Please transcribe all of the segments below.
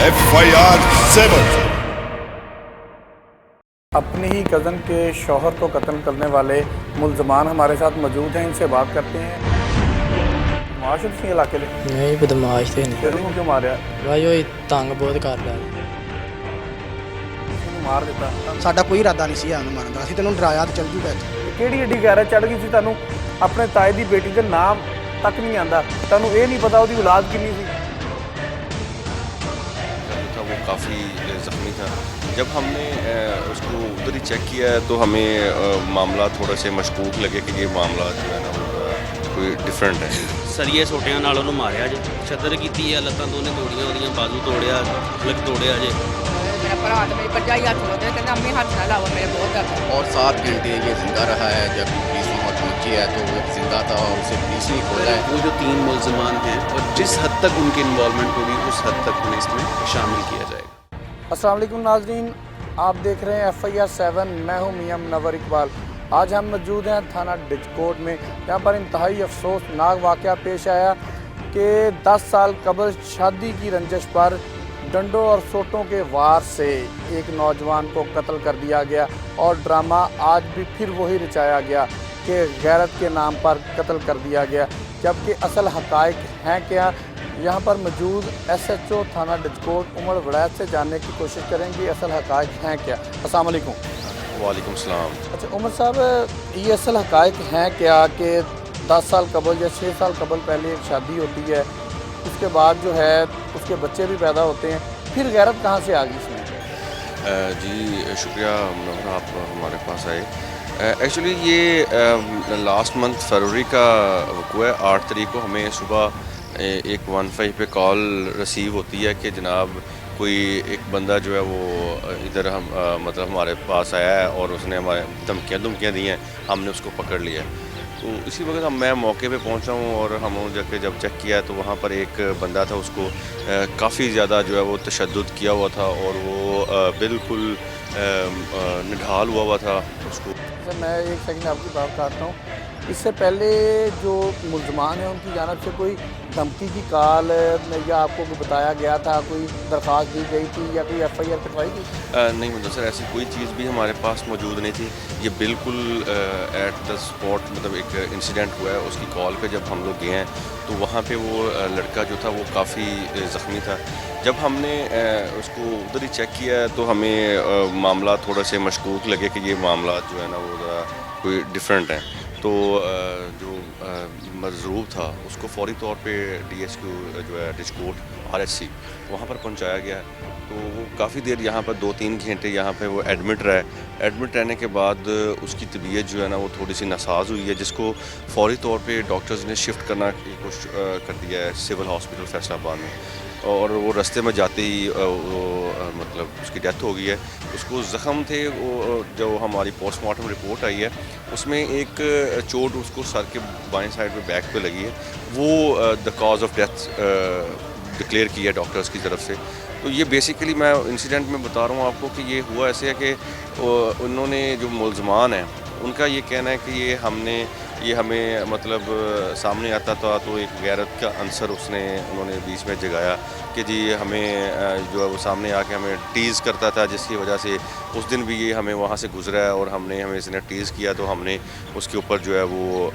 FIR 7। अपनी ही cousin के शौहर को कत्ल करने वाले मुलजमान हमारे साथ मौजूद हैं, इनसे बात करते हैं। माशर सी इलाके ले नहीं बदमाश थे नहीं फिर उन्होंने क्यों मारा? भाई वो तंग बहुत कर रहा ਮਾਰ ਦਿੱਤਾ। ਸਾਡਾ ਕੋਈ ਇਰਾਦਾ ਨਹੀਂ ਸੀ ਉਹਨੂੰ ਮਾਰਨ ਦਾ, ਅਸੀਂ ਤੈਨੂੰ ਡਰਾਇਆ ਤੇ ਚੱਲ ਜੂਗਾ ਇੱਥੇ। ਕਿਹੜੀ ਏਡੀ ਗੈਰਤ ਚੜ ਗਈ ਸੀ ਤੁਹਾਨੂੰ? ਆਪਣੇ ਤਾਏ ਦੀ ਬੇਟੀ ਦਾ ਨਾਮ ਤੱਕ ਨਹੀਂ ਆਂਦਾ, ਤੁਹਾਨੂੰ ਇਹ ਨਹੀਂ ਪਤਾ ਉਹਦੀ ਔਲਾਦ ਕਿੰਨੀ ਸੀ? था वो काफ़ी ज़ख्मी था। जब हमने उसको उधर ही चेक किया तो हमें मामला थोड़ा से मशकूक लगे कि ये मामला जो है ना वो कोई डिफरेंट है। ਸਰੀਏ ਸੋਟਿਆਂ ਨਾਲ ਉਹਨੂੰ ਮਾਰਿਆ ਜੇ, ਛੱਦਰ ਕੀਤੀ ਹੈ, ਲੱਤਾਂ ਦੋਨੇ ਤੋੜੀਆਂ ਉਹਦੀਆਂ, ਬਾਜ਼ੂ ਤੋੜਿਆ, ਲੱਕ ਤੋੜਿਆ ਜੇ। मेरा भरा तो मेरी भरजाई हाथ होते हैं, कहते अम्मी हाथ ना लाओ, मेरे बहुत दर्द है। और 7 घंटे ये जिंदा रहा है। जब पुलिस वहाँ पहुँची है तो वो जिंदा था और उसे पुलिस ने खोला है। वो जो 3 मुलजमान हैं और जिस हद तक उनकी इन्वॉल्वमेंट होगी उस हद तक उन्हें इसमें शामिल किया जाएगा। अस्सलाम वालेकुम नाज़रीन, आप देख रहे हैं FIR 7। मैं हूँ मियां मुनव्वर इकबाल। आज हम मौजूद हैं थाना डिजकोट में, यहाँ पर इंतहाई अफसोसनाक वाक़या पेश आया कि 10 साल कबल शादी की रंजिश पर डंडों और सोटों के वार से एक नौजवान को कत्ल कर दिया गया और ड्रामा आज भी फिर वही रचाया गया कि गैरत के नाम पर कत्ल कर दिया गया, जबकि असल हक़ाइक़ हैं क्या? यहाँ पर मौजूद SHO थाना डिजकोट उमर वड़ैत से जानने की कोशिश करेंगे असल हक़ाइक़ हैं क्या। अस्सलाम वालेकुम। वालेकुम सलाम। अच्छा उमर साहब, ये असल हक़ाइक़ हैं क्या कि 10 साल कबल या 6 साल कबल पहले एक शादी होती है, उसके बाद जो है उसके बच्चे भी पैदा होते हैं, फिर गैरत कहाँ से आ गई इसमें? जी शुक्रिया मुनव्वर, आप हमारे पास आए। एक्चुअली ये लास्ट मंथ फरवरी का वक़्वा है। 8 तारीख को हमें सुबह एक 15 पे कॉल रिसीव होती है कि जनाब कोई एक बंदा जो है वो इधर हम मतलब हमारे पास आया है और उसने हमारे धमकियाँ दी हैं, हमने उसको पकड़ लिया है। तो इसी वक्त मैं मौके पे पहुंचा हूं और हम जाके जब चेक किया तो वहाँ पर एक बंदा था, उसको काफ़ी ज़्यादा जो है वो तशद्दुद किया हुआ था और वो बिल्कुल निढाल हुआ था उसको। सर मैं एक सेकंड आपकी बात काटता हूँ। इससे पहले जो मुलजमान हैं उनकी जानब से कोई धमकी की कॉल या आपको कोई बताया गया था, कोई दरख्वास्त दी गई थी या कोई FIR कटवाई गई? नहीं मतलब सर ऐसी कोई चीज़ भी हमारे पास मौजूद नहीं थी। ये बिल्कुल एट द स्पॉट मतलब एक इंसिडेंट हुआ है। उसकी कॉल पे जब हम लोग गए हैं तो वहाँ पे वो लड़का जो था वो काफ़ी ज़ख्मी था। जब हमने उसको उधर ही चेक किया तो हमें मामला थोड़ा से मशकूक लगे कि ये मामला जो है ना वो ज़रा कोई डिफरेंट है। तो जो मजरूब था उसको फौरी तौर पे DHQ जो है डिजकोट RHC वहाँ पर पहुँचाया गया। तो वो काफ़ी देर यहाँ पर 2-3 घंटे यहाँ पे वो एडमिट रहा। एडमिट रहने के बाद उसकी तबीयत जो है ना वो थोड़ी सी नासाज हुई है, जिसको फौरी तौर पे डॉक्टर्स ने शिफ्ट करना की कोशिश कर दिया है सिविल हॉस्पिटल फैसलाबाद में। और वो रास्ते में जाते ही मतलब उसकी डेथ हो गई है। उसको ज़ख़म थे, वो जो हमारी पोस्टमार्टम रिपोर्ट आई है उसमें एक चोट उसको सर के बाएं साइड पे बैक पे लगी है, वो the cause of death declare की है डॉक्टर्स की तरफ से। तो ये बेसिकली मैं इंसिडेंट में बता रहा हूँ आपको कि ये हुआ ऐसे है कि उन्होंने जो मुलजमान हैं उनका ये कहना है कि ये हमें मतलब सामने आता था तो एक गैरत का अंसर उन्होंने बीच में जगाया कि जी हमें जो है वो सामने आके हमें टीज़ करता था, जिसकी वजह से उस दिन भी ये हमें वहाँ से गुजरा है और हमें इसने टीज़ किया तो हमने उसके ऊपर जो है वो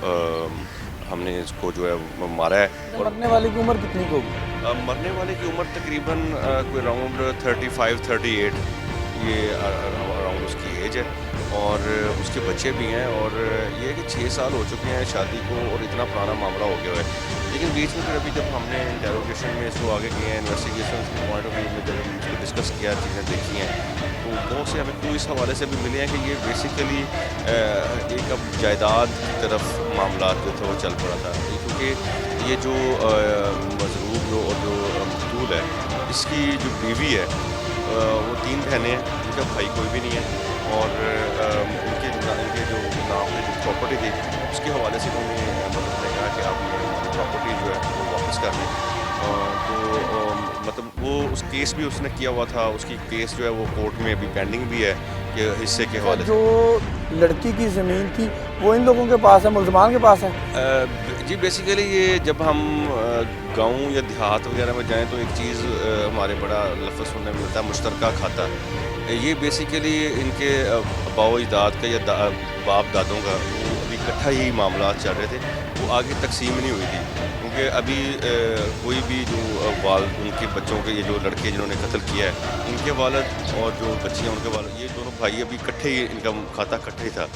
हमने इसको जो है मारा है। और मरने वाले की उम्र कितनी होगी? मरने वाले की उम्र तकरीबन कोई अराउंड 35-38 ये अराउंड उसकी एज है और उसके बच्चे भी हैं। और ये है कि 6 साल हो चुके हैं शादी को और इतना पुराना मामला हो गया है। लेकिन बीच में फिर अभी जब हमने इंटेरोगेशन में इसको आगे किए हैं, इन्वेस्टिगेशन के पॉइंट ऑफ व्यू में जब हम इसको डिस्कस किया, चीज़ें देखी हैं, तो बहुत से हमें क्लू इस हवाले से भी मिले हैं कि ये बेसिकली एक अब जायदाद की तरफ मामला जो था वो चल पड़ा था। क्योंकि ये जो मजरूब जो और जो मकतूल है इसकी जो बीवी है वो 3 बहनें हैं, उनका भाई कोई भी नहीं है और इनके जो नाम पे जो प्रॉपर्टी थी उसके हवाले से उन्होंने मतलब कहा कि आप हमारी प्रॉपर्टी जो है वो वापस कर दें। तो मतलब वो उस केस भी उसने किया हुआ था, उसकी केस जो है वो कोर्ट में अभी पेंडिंग भी है कि हिस्से के हवाले जो लड़की की ज़मीन थी वो इन लोगों के पास है, मुलजमान के पास है? जी बेसिकली ये जब हम गांव या دیہات وغیرہ میں جائیں تو ایک چیز ہمارے بڑا لفظ سننے میں ملتا ہے مشترکہ کھاتا. یہ بیسیکلی ان کے آباء و اجداد کا یا باپ دادوں کا وہ ابھی اکٹھا ہی معاملات چل رہے تھے, وہ آگے تقسیم نہیں ہوئی تھی, کیونکہ ابھی کوئی بھی جو والد ان کے بچوں کے یہ جو لڑکے جنہوں نے قتل کیا ہے ان کے والد اور جو بچیاں ان کے والد, یہ دونوں بھائی ابھی اکٹھے ہی ان کا کھاتا اکٹھے ہی تھا.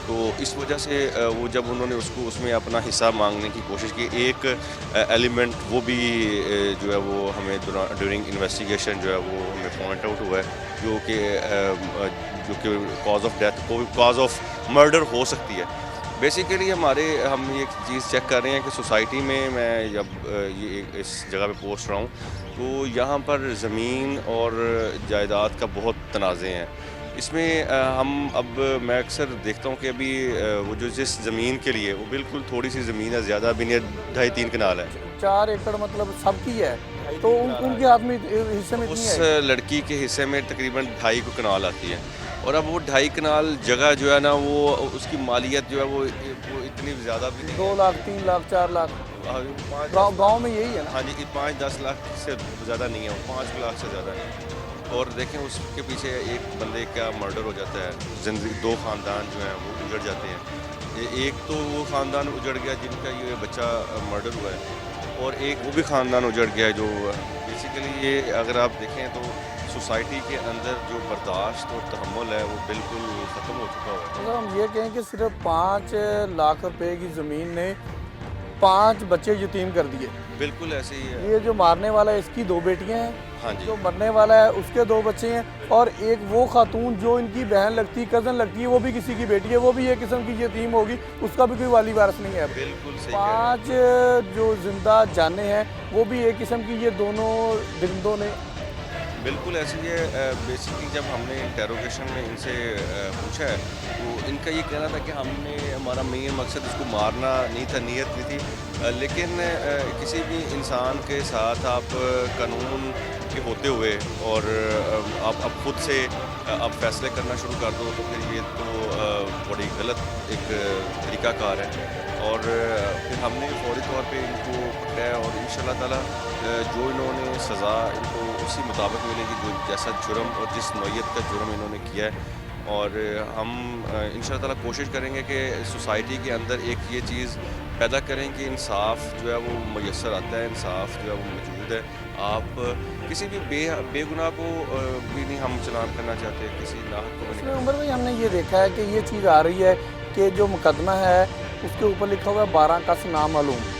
تو اس وجہ سے وہ جب انہوں نے اس میں اپنا حصہ مانگنے کی کوشش کی, ایک ایلیمنٹ وہ بھی جو ہے وہ ہمیں ڈیورنگ انویسٹیگیشن جو ہے وہ ہمیں پوائنٹ آؤٹ ہوا ہے, جو کہ cause of death cause of murder ہو سکتی ہے. بیسیکلی ہم ایک چیز چیک کر رہے ہیں کہ سوسائٹی میں جب یہ اس جگہ پہ پہنچ رہا ہوں تو یہاں پر زمین اور جائیداد کا بہت تنازع ہیں. اس میں میں اکثر دیکھتا ہوں کہ ابھی وہ جو جس زمین کے لیے وہ بالکل تھوڑی سی زمین ہے, زیادہ بھی نہیں, 2.5-3 کنال ہے, 4 ایکڑ مطلب سب کی ہے, تو ان کے ہاتھ میں حصے میں اس لڑکی کے حصے میں تقریباً 2.5 کنال آتی ہے. اور اب وہ 2.5 کنال جگہ جو ہے نا وہ اس کی مالیت جو ہے وہ اتنی زیادہ بھی نہیں, 2 لاکھ 3 لاکھ 4 لاکھ گاؤں میں یہی ہے نا. ہاں جی, 5-10 لاکھ سے زیادہ نہیں ہے, وہ 5 لاکھ سے زیادہ نہیں. اور دیکھیں اس کے پیچھے ایک بندے کا مرڈر ہو جاتا ہے, زندگی 2 خاندان جو ہیں وہ اجڑ جاتے ہیں. ایک تو وہ خاندان اجڑ گیا جن کا یہ بچہ مرڈر ہوا ہے, اور ایک وہ بھی خاندان اجڑ گیا ہے جو بیسیکلی یہ اگر آپ دیکھیں تو سوسائٹی کے اندر جو برداشت اور تحمل ہے وہ بالکل ختم ہو چکا ہوا ہے. ہم یہ کہیں کہ صرف 5 لاکھ روپے کی زمین نے 5 بچے یتیم کر دیے. بالکل ایسے ہی ہے. یہ جو مارنے والا ہے اس کی 2 بیٹیاں ہیں, ہاں جی, جو مرنے والا ہے اس کے 2 بچے ہیں, اور ایک وہ خاتون جو ان کی بہن لگتی کزن لگتی ہے وہ بھی کسی کی بیٹی ہے, وہ بھی ایک قسم کی یتیم ہوگی, اس کا بھی کوئی والی وارث نہیں ہے. بالکل صحیح. 5 جو زندہ جانیں ہیں وہ بھی ایک قسم کی یہ دونوں درندوں نے. بالکل ایسے ہی ہے. بیسکلی جب ہم نے انٹیروگیشن میں ان سے پوچھا ہے تو ان کا یہ کہنا تھا کہ ہمارا مین مقصد اس کو مارنا نہیں تھا, نیت نہیں تھی, لیکن کسی بھی انسان کے ساتھ آپ قانون کے ہوتے ہوئے اور آپ خود سے آپ فیصلے کرنا شروع کر دو تو پھر یہ تو بڑی غلط ایک طریقہ کار ہے. اور پھر ہم نے فوری طور پہ ان کو پکڑا ہے, اور انشاءاللہ تعالیٰ جو انہوں نے سزا ان کو اسی مطابق ملے گی جو جیسا جرم اور جس نوعیت کا جرم انہوں نے کیا ہے. اور ہم انشاءاللہ تعالیٰ کوشش کریں گے کہ سوسائٹی کے اندر ایک یہ چیز پیدا کریں کہ انصاف جو ہے وہ میسر آتا ہے, انصاف جو ہے وہ موجود ہے. آپ کسی بھی بے گناہ کو بھی نہیں ہم چلان کرنا چاہتے, کسی ناحق کو نہیں. عمر بھائی ہم نے یہ دیکھا ہے کہ یہ چیز آ رہی ہے کہ جو مقدمہ ہے اس کے اوپر لکھا ہوا ہے 12 کس نامعلوم.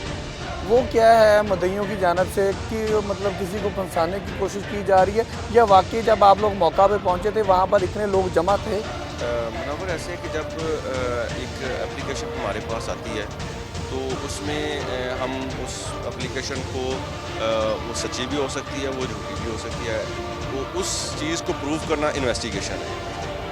وہ کیا ہے مدعیوں کی جانب سے کہ مطلب کسی کو پھنسانے کی کوشش کی جا رہی ہے, یا واقعی جب آپ لوگ موقع پہ پہنچے تھے وہاں پر اتنے لوگ جمع تھے؟ منور ایسے ہے کہ جب ایک اپلیکیشن ہمارے پاس آتی ہے تو اس میں ہم اس اپلیکیشن کو وہ سچی بھی ہو سکتی ہے, وہ جھوٹی بھی ہو سکتی ہے, تو اس چیز کو پروو کرنا انویسٹیگیشن ہے.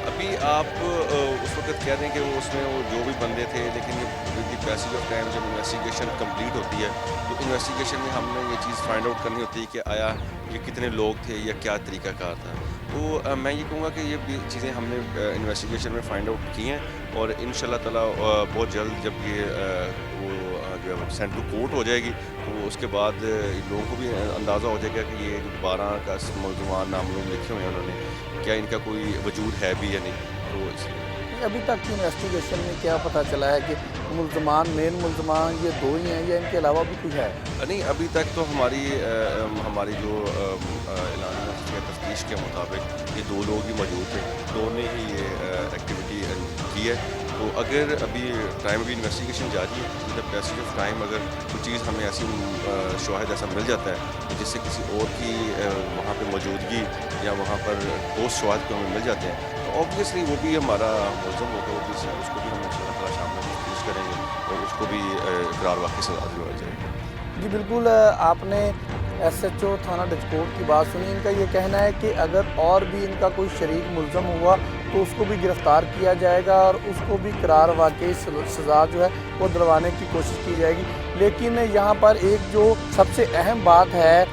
ابھی آپ اس وقت کہہ دیں کہ وہ اس میں وہ جو بھی بندے تھے, لیکن یہ with the passage of time جب انویسٹیگیشن کمپلیٹ ہوتی ہے تو انویسٹیگیشن میں ہم نے یہ چیز فائنڈ آؤٹ کرنی ہوتی ہے کہ آیا یہ کتنے لوگ تھے یا کیا طریقہ کار تھا. تو میں یہ کہوں گا کہ یہ بھی چیزیں ہم نے انویسٹیگیشن میں فائنڈ آؤٹ کی ہیں, اور انشاءاللہ تعالیٰ بہت جلد جب یہ وہ جو ہے سینڈ ٹو کورٹ ہو جائے گی تو اس کے بعد لوگوں کو بھی اندازہ ہو جائے گا کہ یہ 12 کا ملزمان نامعلوم لکھے ہوئے ہیں انہوں نے, کیا ان کا کوئی وجود ہے بھی یا نہیں. تو اس لیے ابھی تک کی انویسٹیگیشن میں کیا پتہ چلا ہے کہ ملزمان مین ملزمان یہ 2 ہی ہیں یا ان کے علاوہ بھی کوئی ہے؟ نہیں, ابھی تک تو ہماری جو اعلانیہ تفتیش کے مطابق یہ 2 لوگ ہی موجود تھے, 2 نے ہی یہ ایکٹیویٹی کی ہے. تو اگر ابھی ٹائم بھی انویسٹیگیشن جاری ہے, with the passage of time اگر کوئی چیز ہمیں ایسی شواہد ایسا مل جاتا ہے جس سے کسی اور کی وہاں پہ موجودگی یا وہاں پر ٹھوس شواہد کو ہمیں مل جاتے ہیں تو اوبویسلی وہ بھی ہمارا ملزم ہوگا, وہ بھی اس کو بھی ہم انشاءاللہ تعالیٰ شامل تفتیش کریں گے اور اس کو بھی اقرار واقعی سزا دلوائی جائے گی. جی بالکل, آپ نے SHO تھانہ ڈچکوٹ کی بات سنی. ان کا یہ کہنا ہے کہ اگر اور بھی ان کا کوئی شریک ملزم ہوا تو اس کو بھی گرفتار کیا جائے گا اور اس کو بھی قرار واقعی سزا جو ہے وہ دلوانے کی کوشش کی جائے گی. لیکن یہاں پر ایک جو سب سے اہم بات ہے,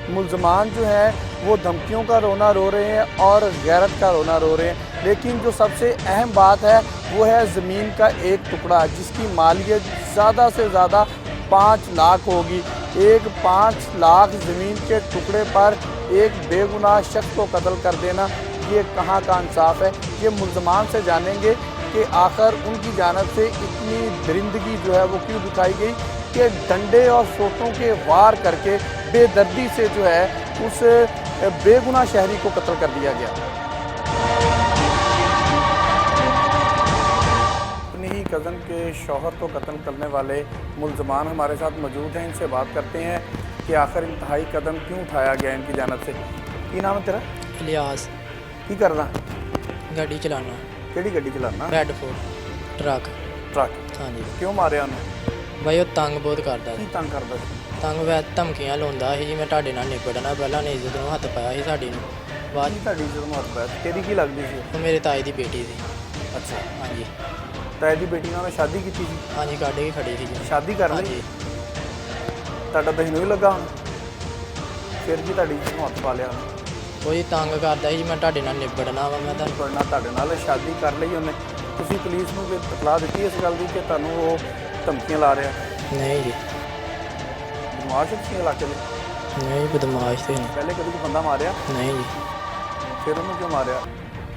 ملزمان جو ہیں وہ دھمکیوں کا رونا رو رہے ہیں اور غیرت کا رونا رو رہے ہیں, لیکن جو سب سے اہم بات ہے وہ ہے زمین کا ایک ٹکڑا جس کی مالیت زیادہ سے زیادہ 5 لاکھ ہوگی. एक 5 लाख ज़मीन के टुकड़े पर एक बेगुनाह शख्स को कत्ल कर देना, ये कहाँ का इंसाफ है। ये मुल्ज़मान से जानेंगे कि आखिर उनकी जानिब से इतनी दरिंदगी जो है वो क्यों दिखाई गई कि डंडे और सोटों के वार करके बेदर्दी से जो है उस बेगुनाह शहरी को कत्ल कर दिया गया। अपनी ही कज़न के शौहर को कत्ल करने वाले मुल्ज़मान हमारे साथ मौजूद हैं, इनसे बात करते हैं कि आखिर इंतहाई कदम क्यों उठाया गया इनकी जानिब से। की नाम है तेरा? ਇਲਿਆਸ की करना? ਗੱਡੀ ਚਲਾਉਣਾ ਕਿਹੜੀ ਗੱਡੀ ਚਲਾਉਣਾ? ਰੈਡਫੋਰਡ ਟਰੱਕ। ਟਰੱਕ। ਹਾਂਜੀ ਕਿਉਂ ਮਾਰਿਆ ਉਹਨੂੰ? ਬਾਈ ਉਹ ਤੰਗ ਬਹੁਤ ਕਰਦਾ ਕੀ ਸੀ। ਤੰਗ ਕਰਦਾ ਸੀ? ਤੰਗ ਵੈ ਧਮਕੀਆਂ ਲਾਉਂਦਾ ਸੀ ਜੀ, ਮੈਂ ਤੁਹਾਡੇ ਨਾਲ ਨਿਬੜਨਾ, ਪਹਿਲਾਂ ਨੇ ਇੱਜ਼ਤ ਨੂੰ ਹੱਥ ਪਾਇਆ ਸੀ ਸਾਡੀ ਨੂੰ, ਬਾਅਦ ਕੀ ਤੁਹਾਡੀ ਇੱਜ਼ਤ ਨੂੰ ਹੱਥ ਪਾਇਆ? ਤੇਰੀ ਕੀ ਲੱਗਦੀ ਸੀ? ਉਹ ਮੇਰੇ ਤਾਏ ਦੀ ਬੇਟੀ ਸੀ। ਅੱਛਾ, ਹਾਂਜੀ ਤਾਏ ਦੀ ਬੇਟੀ ਨਾਲ ਉਹਨੇ ਸ਼ਾਦੀ ਕੀਤੀ ਸੀ? ਹਾਂਜੀ ਕੱਢ ਕੇ ਖੜੀ ਸੀ ਜੀ। ਸ਼ਾਦੀ ਕਰ ਲਈ? ਹਾਂਜੀ ਤੁਹਾਡਾ ਬਹਿਨੋਂ ਹੀ ਲੱਗਾ ਹੁਣ? ਫਿਰ ਕੀ ਤੁਹਾਡੀ ਇੱਜ਼ਤ ਨੂੰ ਹੱਥ ਪਾ ਲਿਆ ਉਹਨੇ? ਕੋਈ ਤੰਗ ਕਰਦਾ ਸੀ ਜੀ, ਮੈਂ ਤੁਹਾਡੇ ਨਾਲ ਨਿਬੜਨਾ ਵਾ, ਮੈਂ ਤੁਹਾਨੂੰ ਪੜਨਾ ਤੁਹਾਡੇ ਨਾਲ ਸ਼ਾਦੀ ਕਰ ਲਈ ਉਹਨੇ। ਤੁਸੀਂ ਪੁਲਿਸ ਨੂੰ ਕੋਈ ਇਤਲਾਹ ਦਿੱਤੀ ਇਸ ਗੱਲ ਦੀ ਕਿ ਤੁਹਾਨੂੰ ਉਹ ਧਮਕੀਆਂ ਲਾ ਰਿਹਾ? ਨਹੀਂ ਜੀ, ਬਦਮਾਸ਼ ਸੀ ਇਲਾਕੇ ਦੇ? ਨਹੀਂ ਬਦਮਾਸ਼ ਤੇ ਨਹੀਂ। ਪਹਿਲੇ ਕਦੀ ਕੋਈ ਬੰਦਾ ਮਾਰਿਆ? ਨਹੀਂ ਜੀ, ਫਿਰ ਉਹਨੂੰ ਕਿਉਂ ਮਾਰਿਆ?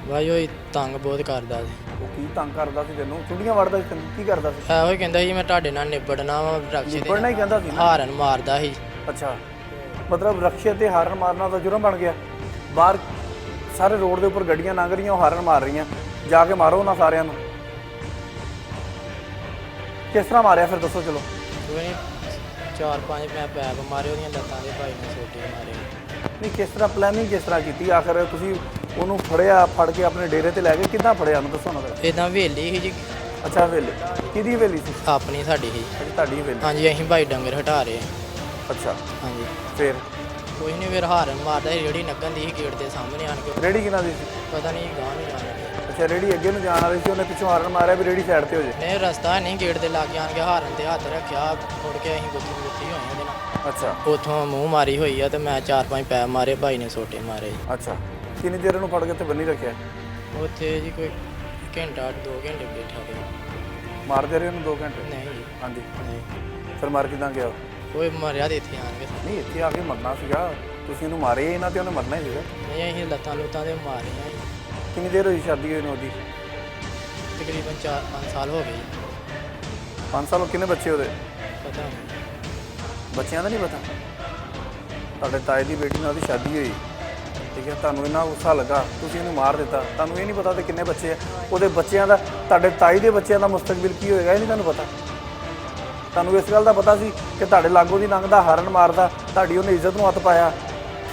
ਬਾਈ ਉਹ ਤੰਗ ਬਹੁਤ ਕਰਦਾ ਸੀ। ਉਹ ਕੀ ਤੰਗ ਕਰਦਾ ਸੀ ਤੈਨੂੰ? ਚੁੰਡੀਆਂ ਵੜਦਾ ਸੀ ਤੈਨੂੰ? ਕੀ ਕਰਦਾ ਸੀ? ਇਹੋ ਹੀ ਕਹਿੰਦਾ ਸੀ ਮੈਂ ਤੁਹਾਡੇ ਨਾਲ ਨਿਬੜਨਾ ਵਾ, ਰਕਸ਼ੇ ਨਿਬੜਨਾ ਹੀ ਕਹਿੰਦਾ ਸੀ ਨਾ? ਹਾਰਨ ਮਾਰਦਾ ਸੀ। ਅੱਛਾ, ਮਤਲਬ ਰਕਸ਼ੇ ਤੇ ਹਾਰਨ ਮਾਰਨਾ ਤਾਂ ਜੁਰਮ ਬਣ ਗਿਆ। ਬਾਹਰ ਸਾਰੇ ਰੋਡ ਦੇ ਉੱਪਰ ਗੱਡੀਆਂ ਲੰਘ ਰਹੀਆਂ, ਉਹ ਹਾਰਨ ਮਾਰ ਰਹੀਆਂ, ਜਾ ਕੇ ਮਾਰੋ ਉਹਨਾਂ ਸਾਰਿਆਂ ਨੂੰ। ਕਿਸ ਤਰ੍ਹਾਂ ਮਾਰਿਆ ਫਿਰ ਦੱਸੋ? ਚਲੋ ਕੋਈ ਨਹੀਂ, 4-5 ਮੈਂ ਪੈਪ ਮਾਰੇ ਉਹਦੀਆਂ ਲੱਤਾਂ ਦੇ, ਭਾਈ ਨੇ ਸੋਟੇ ਮਾਰੇ। ਨਹੀਂ, ਕਿਸ ਤਰ੍ਹਾਂ ਪਲੈਨਿੰਗ ਕਿਸ ਤਰ੍ਹਾਂ ਕੀਤੀ? ਆਖਰ ਤੁਸੀਂ ਉਹਨੂੰ ਫੜਿਆ, ਫੜ ਕੇ ਆਪਣੇ ਡੇਰੇ ਤੇ ਲੈ ਗਏ, ਕਿੱਦਾਂ ਫੜਿਆ ਉਹਨੂੰ ਦੱਸੋ ਨਾ ਫਿਰ। ਇੱਦਾਂ ਹਵੇਲੀ ਸੀ ਜੀ, ਅੱਛਾ, ਹਵੇਲੀ? ਕਿਹਦੀ ਹਵੇਲੀ ਸੀ? ਆਪਣੀ ਸਾਡੀ ਸੀ। ਅੱਛਾ, ਤੁਹਾਡੀ ਹਵੇਲੀ? ਹਾਂਜੀ ਅਸੀਂ ਭਾਈ ਡੰਗਰ ਹਟਾ ਰਹੇ ਹਾਂ। ਅੱਛਾ, ਹਾਂਜੀ ਫਿਰ ਕੋਈ ਨਹੀਂ, ਫਿਰ ਹਾਰਨ ਮਾਰਦਾ ਸੀ, ਰੇੜੀ ਨੱਗਣ ਦੀ ਸੀ ਗੇਟ ਦੇ ਸਾਹਮਣੇ ਆਣ ਕੇ। ਰੇੜੀ ਕਿਹਨਾਂ ਦੀ ਸੀ? ਪਤਾ ਨਹੀਂ ਗਾਂ ਨੂੰ ਜਾਣ ਲੱਗੇ। ਅੱਛਾ, ਰੇੜੀ ਅੱਗੇ ਨੂੰ ਜਾਣ ਵਾਲੀ ਸੀ, ਉਹਨੇ ਪਿੱਛੋਂ ਹਾਰਨ ਮਾਰਿਆ ਵੀ ਰੇੜੀ ਸਾਈਡ ਤੇ ਹੋ ਜੇ। ਨਹੀਂ ਰਸਤਾ ਨਹੀਂ, ਗੇਟ ਦੇ ਲਾਗੇ ਆਣ ਕੇ ਹਾਰਨ ਤੇ ਹੱਥ ਰੱਖਿਆ, ਮੁੜ ਕੇ ਅਸੀਂ ਗੁੱਥੀ ਹੋਏ ਉਹਦੇ ਨਾਲ। ਅੱਛਾ ਉੱਥੋਂ ਮੂੰਹ ਮਾਰੀ ਹੋਈ ਆ ਤੇ ਮੈਂ 4-5 ਪੈਪ ਮਾਰੇ, ਭਾਈ ਨੇ ਸੋਟੇ ਮਾਰੇ। ਅੱਛਾ, ਕਿੰਨੀ ਦੇਰ ਉਹਨੂੰ ਫੜ ਕੇ ਤੇ ਬੰਨੀ ਰੱਖਿਆ? ਉੱਥੇ ਜੀ ਕੋਈ ਘੰਟਾ 2 ਘੰਟੇ ਬੈਠਾ ਰਿਹਾ। ਮਾਰਦੇ ਰਹੇ ਉਹਨੂੰ 2 ਘੰਟੇ? ਨਹੀਂ ਜੀ, ਹਾਂਜੀ, ਨਹੀਂ ਫਿਰ ਮਾਰ ਕਿੱਦਾਂ ਗਿਆ? ਕੋਈ ਮਰਿਆ ਤੇ ਇੱਥੇ ਆਣ ਕੇ। ਨਹੀਂ, ਇੱਥੇ ਆ ਕੇ ਮਰਨਾ ਸੀਗਾ, ਤੁਸੀਂ ਉਹਨੂੰ ਮਾਰੇ ਇਹਨਾਂ ਤੇ ਉਹਨੇ ਮਰਨਾ ਹੀ ਸੀਗਾ। ਨਹੀਂ ਅਸੀਂ ਲੱਤਾਂ ਲੁੱਤਾਂ ਦੇ ਮਾਰੀਆਂ ਜੀ। ਕਿੰਨੀ ਦੇਰ ਹੋਈ ਸ਼ਾਦੀ ਹੋਈ ਨੂੰ ਉਹਦੀ? ਤਕਰੀਬਨ 4-5 ਸਾਲ ਹੋ ਗਏ ਜੀ। 5 ਸਾਲ? ਕਿੰਨੇ ਬੱਚੇ ਉਹਦੇ? ਪਤਾ ਨਹੀਂ। ਬੱਚਿਆਂ ਦਾ ਨਹੀਂ ਪਤਾ? ਤੁਹਾਡੇ ਤਾਏ ਦੀ ਬੇਟੀ ਨਾਲ ਉਹਦੀ ਸ਼ਾਦੀ ਹੋਈ, ਠੀਕ ਹੈ, ਤੁਹਾਨੂੰ ਇੰਨਾ ਗੁੱਸਾ ਲੱਗਾ, ਤੁਸੀਂ ਉਹਨੂੰ ਮਾਰ ਦਿੱਤਾ, ਤੁਹਾਨੂੰ ਇਹ ਨਹੀਂ ਪਤਾ ਤੇ ਕਿੰਨੇ ਬੱਚੇ ਆ ਉਹਦੇ ਬੱਚਿਆਂ ਦਾ, ਤੁਹਾਡੇ ਤਾਈ ਦੇ ਬੱਚਿਆਂ ਦਾ ਮੁਸਤਕਬਲ ਕੀ ਹੋਏਗਾ ਇਹ ਨਹੀਂ ਤੁਹਾਨੂੰ ਪਤਾ? ਤੁਹਾਨੂੰ ਇਸ ਗੱਲ ਦਾ ਪਤਾ ਸੀ ਕਿ ਤੁਹਾਡੇ ਲਾਗੋਂ ਦੀ ਲੰਘਦਾ ਹਾਰਨ ਮਾਰਦਾ, ਤੁਹਾਡੀ ਉਹਨੇ ਇੱਜ਼ਤ ਨੂੰ ਹੱਥ ਪਾਇਆ,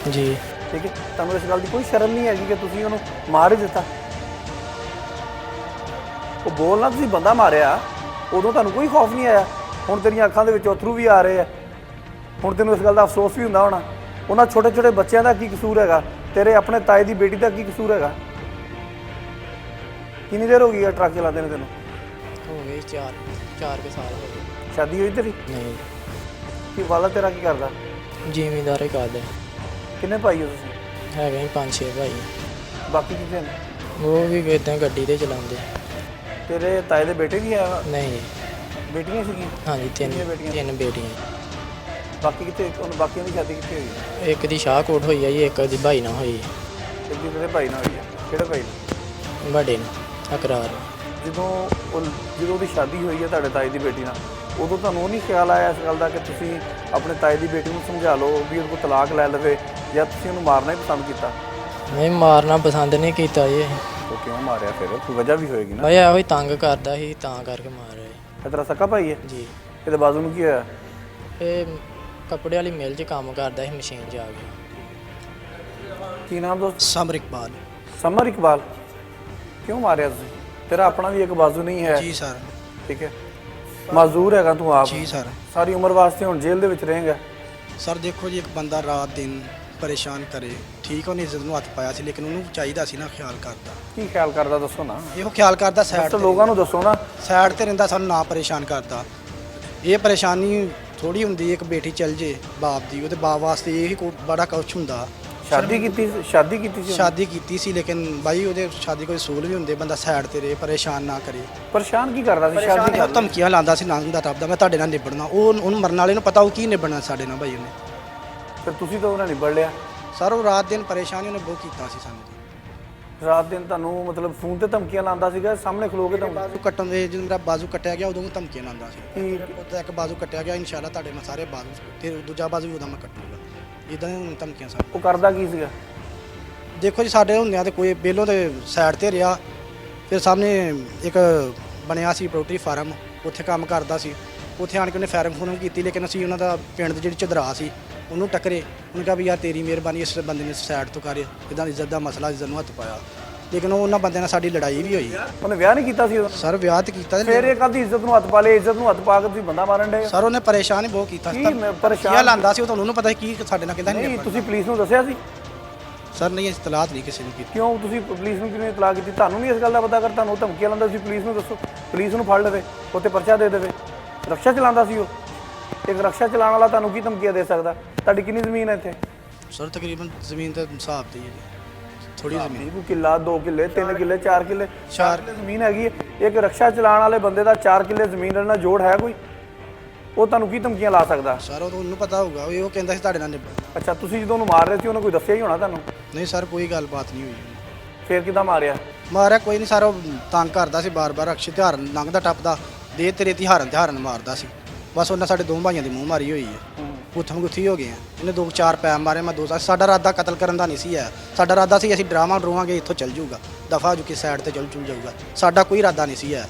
ਜੀ ਠੀਕ ਹੈ, ਤੁਹਾਨੂੰ ਇਸ ਗੱਲ ਦੀ ਕੋਈ ਸ਼ਰਮ ਨਹੀਂ ਹੈਗੀ ਕਿ ਤੁਸੀਂ ਉਹਨੂੰ ਮਾਰ ਹੀ ਦਿੱਤਾ? ਉਹ ਬੋਲਣਾ, ਤੁਸੀਂ ਬੰਦਾ ਮਾਰਿਆ, ਉਦੋਂ ਤੁਹਾਨੂੰ ਕੋਈ ਖੌਫ ਨਹੀਂ ਆਇਆ? ਹੁਣ ਤੇਰੀਆਂ ਅੱਖਾਂ ਦੇ ਵਿੱਚ ਅਥਰੂ ਵੀ ਆ ਰਹੇ ਆ, ਹੁਣ ਤੈਨੂੰ ਇਸ ਗੱਲ ਦਾ ਅਫਸੋਸ ਵੀ ਹੁੰਦਾ ਹੋਣਾ। ਉਹਨਾਂ ਛੋਟੇ ਛੋਟੇ ਬੱਚਿਆਂ ਦਾ ਕੀ ਕਸੂਰ ਹੈਗਾ? ਤੇਰੇ ਆਪਣੇ ਤਾਏ ਦੀ ਬੇਟੀ ਦਾ ਕੀ ਕਸੂਰ ਹੈਗਾ? ਕਿੰਨੀ ਦੇਰ ਹੋ ਗਈ ਆ ਟਰੱਕ ਚਲਾਉਂਦੇ ਨੇ ਤੈਨੂੰ? ਹੋ ਗਏ 4 ਕੁ ਸਾਲ ਹੋ ਗਏ। ਸ਼ਾਦੀ ਹੋਈ ਤੇਰੀ? ਨਹੀਂ, ਕੀ ਵਾਲਾ ਤੇਰਾ ਕੀ ਕਰਦਾ? ਜ਼ਿਮੀਂਦਾਰ ਹੀ ਕਰਦੇ। ਕਿੰਨੇ ਭਾਈ ਹੋ ਤੁਸੀਂ? ਹੈਗੇ 5-6 ਭਾਈ। ਬਾਕੀ ਕਿੱਥੇ ਨੇ? ਉਹ ਵੀ ਇੱਦਾਂ ਗੱਡੀ ਤੇ ਚਲਾਉਂਦੇ। ਤੇਰੇ ਤਾਏ ਦੇ ਬੇਟੇ ਵੀ ਆ? ਨਹੀਂ ਜੀ, ਬੇਟੀਆਂ ਸੀਗੀਆਂ? ਹਾਂਜੀ ਕਿੰਨੀਆਂ ਬੇਟੀਆਂ? 3 ਬੇਟੀਆਂ। ਬਾਕੀ ਕਿੱਥੇ? ਉਹਨੂੰ ਬਾਕੀਆਂ ਦੀ ਸ਼ਾਦੀ ਕਿੱਥੇ ਹੋਈ? ਇੱਕ ਦੀ ਸ਼ਾਹਕੋਟ ਹੋਈ ਆ ਜੀ, ਇੱਕ ਦੀ ਭਾਈ ਨਾਲ ਹੋਈ। ਇੱਕ ਦੀ ਤੇਰੇ ਭਾਈ ਨਾਲ ਹੋਈ ਆ? ਕਿਹੜੇ ਭਾਈ ਨਾਲ? ਵੱਡੇ ਨੂੰ ਅਕਰਾਰ। ਜਦੋਂ ਉਹਦੀ ਸ਼ਾਦੀ ਹੋਈ ਹੈ ਤੁਹਾਡੇ ਤਾਏ ਦੀ ਬੇਟੀ ਨਾਲ, ਉਦੋਂ ਤੁਹਾਨੂੰ ਉਹ ਨਹੀਂ ਖਿਆਲ ਆਇਆ ਇਸ ਗੱਲ ਦਾ ਕਿ ਤੁਸੀਂ ਆਪਣੇ ਤਾਏ ਦੀ ਬੇਟੀ ਨੂੰ ਸਮਝਾ ਲਓ ਵੀ ਉਹਦੇ ਕੋਲ ਤਲਾਕ ਲੈ ਲਵੇ, ਜਾਂ ਤੁਸੀਂ ਉਹਨੂੰ ਮਾਰਨਾ ਹੀ ਪਸੰਦ ਕੀਤਾ? ਨਹੀਂ, ਮਾਰਨਾ ਪਸੰਦ ਨਹੀਂ ਕੀਤਾ ਜੀ। ਉਹ ਕਿਉਂ ਮਾਰਿਆ ਫਿਰ? ਕੋਈ ਵਜ੍ਹਾ ਵੀ ਹੋਏਗੀ ਨਾ? ਭਾਈ ਇਹੋ ਹੀ ਤੰਗ ਕਰਦਾ ਸੀ, ਤਾਂ ਕਰਕੇ ਮਾਰਿਆ ਜੀ। ਇਹ ਤੇਰਾ ਸਕਾ ਭਾਈ ਹੈ? ਜੀ, ਇਹਦੇ ਬਾਜ਼ੂ ਨੂੰ ਕੀ ਹੋਇਆ? ਇਹ ਕੱਪੜੇ ਵਾਲੀ ਮਿਲ 'ਚ ਕੰਮ ਕਰਦਾ ਸੀ, ਮਸ਼ੀਨ 'ਚ ਆ ਗਿਆ। ਕੀ ਨਾਮ ਦੋਸਤ? समर इकबाल। ਸਮਰ ਇਕਬਾਲ। ਕਿਉਂ ਮਾਰਿਆ ਤੁਸੀਂ? ਤੇਰਾ ਆਪਣਾ ਵੀ ਇੱਕ ਬਾਜ਼ੂ ਨਹੀਂ ਹੈ? जी सर। ਠੀਕ ਹੈ, ਮਾਜ਼ੂਰ ਹੈਗਾ ਤੂੰ ਆਪ, जी सर। ਸਾਰੀ ਉਮਰ ਵਾਸਤੇ ਹੁਣ ਜੇਲ੍ਹ ਦੇ ਵਿੱਚ ਰਹੇਗਾ। ਸਰ ਦੇਖੋ ਜੀ, ਇੱਕ ਬੰਦਾ ਰਾਤ ਦਿਨ ਪਰੇਸ਼ਾਨ ਕਰੇ, ਠੀਕ, ਉਹਨੇ ਇੱਜ਼ਤ ਨੂੰ ਹੱਥ ਪਾਇਆ ਸੀ, ਲੇਕਿਨ ਉਹਨੂੰ ਚਾਹੀਦਾ ਸੀ ਨਾ ਖਿਆਲ ਕਰਦਾ। ਕੀ ਖਿਆਲ ਕਰਦਾ ਦੱਸੋ ਨਾ? ਇਹੋ ਖਿਆਲ ਕਰਦਾ ਸਾਈਡ ਤਾਂ ਲੋਕਾਂ ਨੂੰ ਦੱਸੋ ਨਾ। ਸਾਈਡ ਤੇ ਰਹਿੰਦਾ, ਸਾਨੂੰ ਨਾ ਪਰੇਸ਼ਾਨ ਕਰਦਾ। ਇਹ ਪਰੇਸ਼ਾਨੀ ਥੋੜੀ ਹੁੰਦੀ, ਇੱਕ ਬੇਟੀ ਚੱਲ ਜੇ ਬਾਪ ਦੀ, ਉਹਦੇ ਬਾਪ ਵਾਸਤੇ ਇਹ ਬੜਾ ਕੁਛ ਹੁੰਦਾ। ਸ਼ਾਦੀ ਕੀਤੀ ਸੀ ਸ਼ਾਦੀ ਕੀਤੀ ਸੀ ਲੇਕਿਨ ਬਾਈ ਉਹਦੇ ਸ਼ਾਦੀ ਕੋਈ ਅਸੂਲ ਵੀ ਹੁੰਦੇ, ਬੰਦਾ ਸਾਈਡ ਤੇ ਰਹੇ, ਪਰੇਸ਼ਾਨ ਨਾ ਕਰੇ। ਪਰੇਸ਼ਾਨ ਕੀ ਕਰਦਾ ਸੀ ਸ਼ਾਦੀ ਸ਼ਾਦੀ ਕਰ ਧਮਕੀਆਂ ਲਾਉਂਦਾ ਸੀ ਨੰਗ ਦਾ ਟੱਪਦਾ, ਮੈਂ ਤੁਹਾਡੇ ਨਾਲ ਨਿਬੜਨਾ। ਉਹਨੂੰ ਮਰਨ ਵਾਲੇ ਨੂੰ ਪਤਾ ਉਹ ਕੀ ਨਿਬੜਨਾ ਸਾਡੇ ਨਾਲ ਬਾਈ ਉਹਨੇ। ਫਿਰ ਤੁਸੀਂ ਤਾਂ ਉਹਨਾਂ ਨਿਬੜ ਲਿਆ। ਸਰ ਉਹ ਰਾਤ ਦਿਨ ਪਰੇਸ਼ਾਨੀ ਉਹਨੇ ਬਹੁਤ ਕੀਤਾ ਸੀ ਸਾਨੂੰ ਜੀ। ਰਾਤ ਦਿਨ ਤੁਹਾਨੂੰ ਮਤਲਬ ਫੋਨ ਤੇ ਧਮਕੀਆਂ ਲਾਉਂਦਾ ਸੀਗਾ, ਸਾਹਮਣੇ ਖਲੋ ਕੇ ਧਮਕੀ? ਬਾਜ਼ੂ ਕੱਟਣ ਦੇ ਜਦੋਂ ਮੇਰਾ ਬਾਜ਼ੂ ਕੱਟਿਆ ਗਿਆ ਉਦੋਂ ਧਮਕੀਆਂ ਲਾਉਂਦਾ ਸੀ ਕੀ? ਉਹਦਾ ਇੱਕ ਬਾਜ਼ੂ ਕੱਟਿਆ ਗਿਆ, ਇਨਸ਼ਾਅੱਲਾ ਤੁਹਾਡੇ ਨਾਲ ਸਾਰੇ ਬਾਜ਼ੂ ਤੇ ਦੂਜਾ ਬਾਜ਼ੂ ਵੀ ਉਹਦਾ ਮੈਂ ਕੱਟੂਗਾ। ਇਦਾਂ ਦੀਆਂ ਧਮਕੀਆਂ ਸਨ। ਉਹ ਕਰਦਾ ਕੀ ਸੀਗਾ? ਦੇਖੋ ਜੀ ਸਾਡੇ ਹੁੰਦਿਆਂ ਤੇ ਕੋਈ ਪਹਿਲੋਂ ਤੇ ਸਾਈਡ ਤੇ ਰਿਹਾ, ਫਿਰ ਸਾਹਮਣੇ ਇੱਕ ਬਣਿਆ ਸੀ ਪੋਲਟਰੀ ਫਾਰਮ, ਉੱਥੇ ਕੰਮ ਕਰਦਾ ਸੀ। ਉੱਥੇ ਆਣ ਕੇ ਉਹਨੇ ਫਾਰਮ ਫੋਨ ਕੀਤੀ, ਲੇਕਿਨ ਅਸੀਂ ਉਹਨਾਂ ਦਾ ਪਿੰਡ ਦੀ ਜਿਹੜੀ ਚਦਰਾ ਸੀ ਉਹਨੂੰ ਟੱਕਰੇ। ਉਹਨੇ ਕਿਹਾ ਵੀ ਯਾਰ ਤੇਰੀ ਮਿਹਰਬਾਨੀ, ਇਸ ਬੰਦੇ ਨੇ ਸਾਈਡ ਤੋਂ ਕਰ, ਇੱਦਾਂ ਇੱਜ਼ਤ ਦਾ ਮਸਲਾ, ਇੱਜ਼ਤ ਨੂੰ ਹੱਥ ਪਾਇਆ। ਲੇਕਿਨ ਉਹਨਾਂ ਬੰਦਿਆਂ ਨਾਲ ਸਾਡੀ ਲੜਾਈ ਵੀ ਹੋਈ। ਉਹਨੇ ਵਿਆਹ ਨਹੀਂ ਕੀਤਾ ਸੀ ਉਦੋਂ? ਸਰ ਵਿਆਹ ਤੇ ਕੀਤਾ ਫਿਰ ਇਹ ਕਾਹਦੀ ਇੱਜ਼ਤ ਨੂੰ ਹੱਥ ਪਾ ਲਏ? ਇੱਜ਼ਤ ਨੂੰ ਹੱਥ ਪਾ ਕੇ ਤੁਸੀਂ ਬੰਦਾ ਮਾਰਨ ਡੇ? ਸਰ ਉਹਨੇ ਪਰੇਸ਼ਾਨ ਹੀ ਬਹੁਤ ਕੀਤਾ ਕੀ ਪਰੇਸ਼ਾਨ ਲਾਂਦਾ ਸੀ ਉਹ, ਤੁਹਾਨੂੰ ਪਤਾ ਕੀ ਸਾਡੇ ਨਾਲ ਕਹਿੰਦਾ ਨਹੀਂ? ਤੁਸੀਂ ਪੁਲਿਸ ਨੂੰ ਦੱਸਿਆ ਸੀ? ਸਰ ਨਹੀਂ, ਇਤਲਾਤ ਨਹੀਂ ਕਿਸੇ ਨੂੰ ਕੀਤੀ। ਕਿਉਂ ਤੁਸੀਂ ਪੁਲਿਸ ਨੂੰ ਕਿਉਂ ਇਤਲਾਹ ਕੀਤੀ? ਤੁਹਾਨੂੰ ਨਹੀਂ ਇਸ ਗੱਲ ਦਾ ਪਤਾ? ਕਰ ਤੁਹਾਨੂੰ ਧਮਕੀਆਂ ਲਾਉਂਦਾ ਸੀ, ਪੁਲਿਸ ਨੂੰ ਦੱਸੋ, ਪੁਲਿਸ ਨੂੰ ਫੜ ਲਵੇ, ਉੱਤੇ ਪਰਚਾ ਦੇ ਦੇਵੇ। ਰਕਸ਼ਾ ਚਲਾਉਂਦਾ ਸੀ ਉਹ। ਇੱਕ ਰਕਸ਼ਾ ਚਲਾਉਣ ਵਾਲਾ ਤੁਹਾਨੂੰ ਕੀ ਧਮਕੀਆਂ ਦੇ ਸਕਦਾ? ਤੁਹਾਡੀ ਕਿੰਨੀ ਜ਼ਮੀਨ ਹੈ ਇੱਥੇ? ਸਰ ਤਕਰੀਬਨ ਜ਼ਮੀਨ ਤੇ ਹਿਸਾਬ ਦੀ ਹੈ ਥੋੜੀ ਜ਼ਮੀਨ, ਕੋਈ ਕਿੱਲਾ, 2 ਕਿੱਲੇ, 3 ਕਿੱਲੇ, 4 ਕਿੱਲੇ, 4 ਕਿੱਲੇ ਜ਼ਮੀਨ ਹੈਗੀ ਹੈ। ਇੱਕ ਰਕਸ਼ਾ ਚਲਾਉਣ ਵਾਲੇ ਬੰਦੇ ਦਾ 4 ਕਿੱਲੇ ਜ਼ਮੀਨ ਨਾਲ ਜੋੜ ਹੈ ਕੋਈ? ਉਹ ਤੁਹਾਨੂੰ ਕੀ ਧਮਕੀਆਂ ਲਾ ਸਕਦਾ? ਸਰ ਉਹਨੂੰ ਪਤਾ ਹੋਊਗਾ, ਉਹ ਕਹਿੰਦਾ ਸੀ ਤੁਹਾਡੇ ਨਾਲ ਨਿਬੜ। ਅੱਛਾ, ਤੁਸੀਂ ਜਦੋਂ ਉਹਨੂੰ ਮਾਰ ਰਹੇ ਸੀ ਉਹਨੇ ਕੋਈ ਦੱਸਿਆ ਹੀ ਹੋਣਾ ਤੁਹਾਨੂੰ? ਨਹੀਂ ਸਰ ਕੋਈ ਗੱਲਬਾਤ ਨਹੀਂ ਹੋਈ। ਫਿਰ ਕਿੱਦਾਂ ਮਾਰਿਆ? ਮਾਰਿਆ ਕੋਈ ਨਹੀਂ ਸਰ, ਉਹ ਤੰਗ ਕਰਦਾ ਸੀ ਬਾਰ-ਬਾਰ, ਅਕਸ਼ੇ ਤਿਉਹਾਰ ਲੰਘਦਾ ਟੱਪਦਾ ਦੇ ਤੇਰੇ ਤਿਉਹਾਰਨ ਮਾਰਦਾ ਸੀ। ਬਸ ਉਹਨਾਂ ਸਾਡੇ 2 ਭਾਈਆਂ ਦੀ ਮੂੰਹ ਮਾਰੀ ਹੋਈ ਹੈ, ਗੁੱਥਮ ਗੁੱਥੀ ਹੋ ਗਏ ਆ। ਇਹਨੇ 2-4 ਪੈਰ ਮਾਰੇ, ਮੈਂ 2 ਸਾਡਾ ਇਰਾਦਾ ਕਤਲ ਕਰਨ ਦਾ ਨਹੀਂ ਸੀ ਹੈ। ਸਾਡਾ ਇਰਾਦਾ ਸੀ ਅਸੀਂ ਡਰਾਮਾ ਡਰਵਾਂਗੇ, ਇੱਥੋਂ ਚੱਲ ਜਾਊਗਾ, ਦਫਾ ਹੋ ਕੇ ਸਾਈਡ ਤੇ ਚੱਲ ਜਾਊਗਾ। ਸਾਡਾ ਕੋਈ ਇਰਾਦਾ ਨਹੀਂ ਸੀ ਹੈ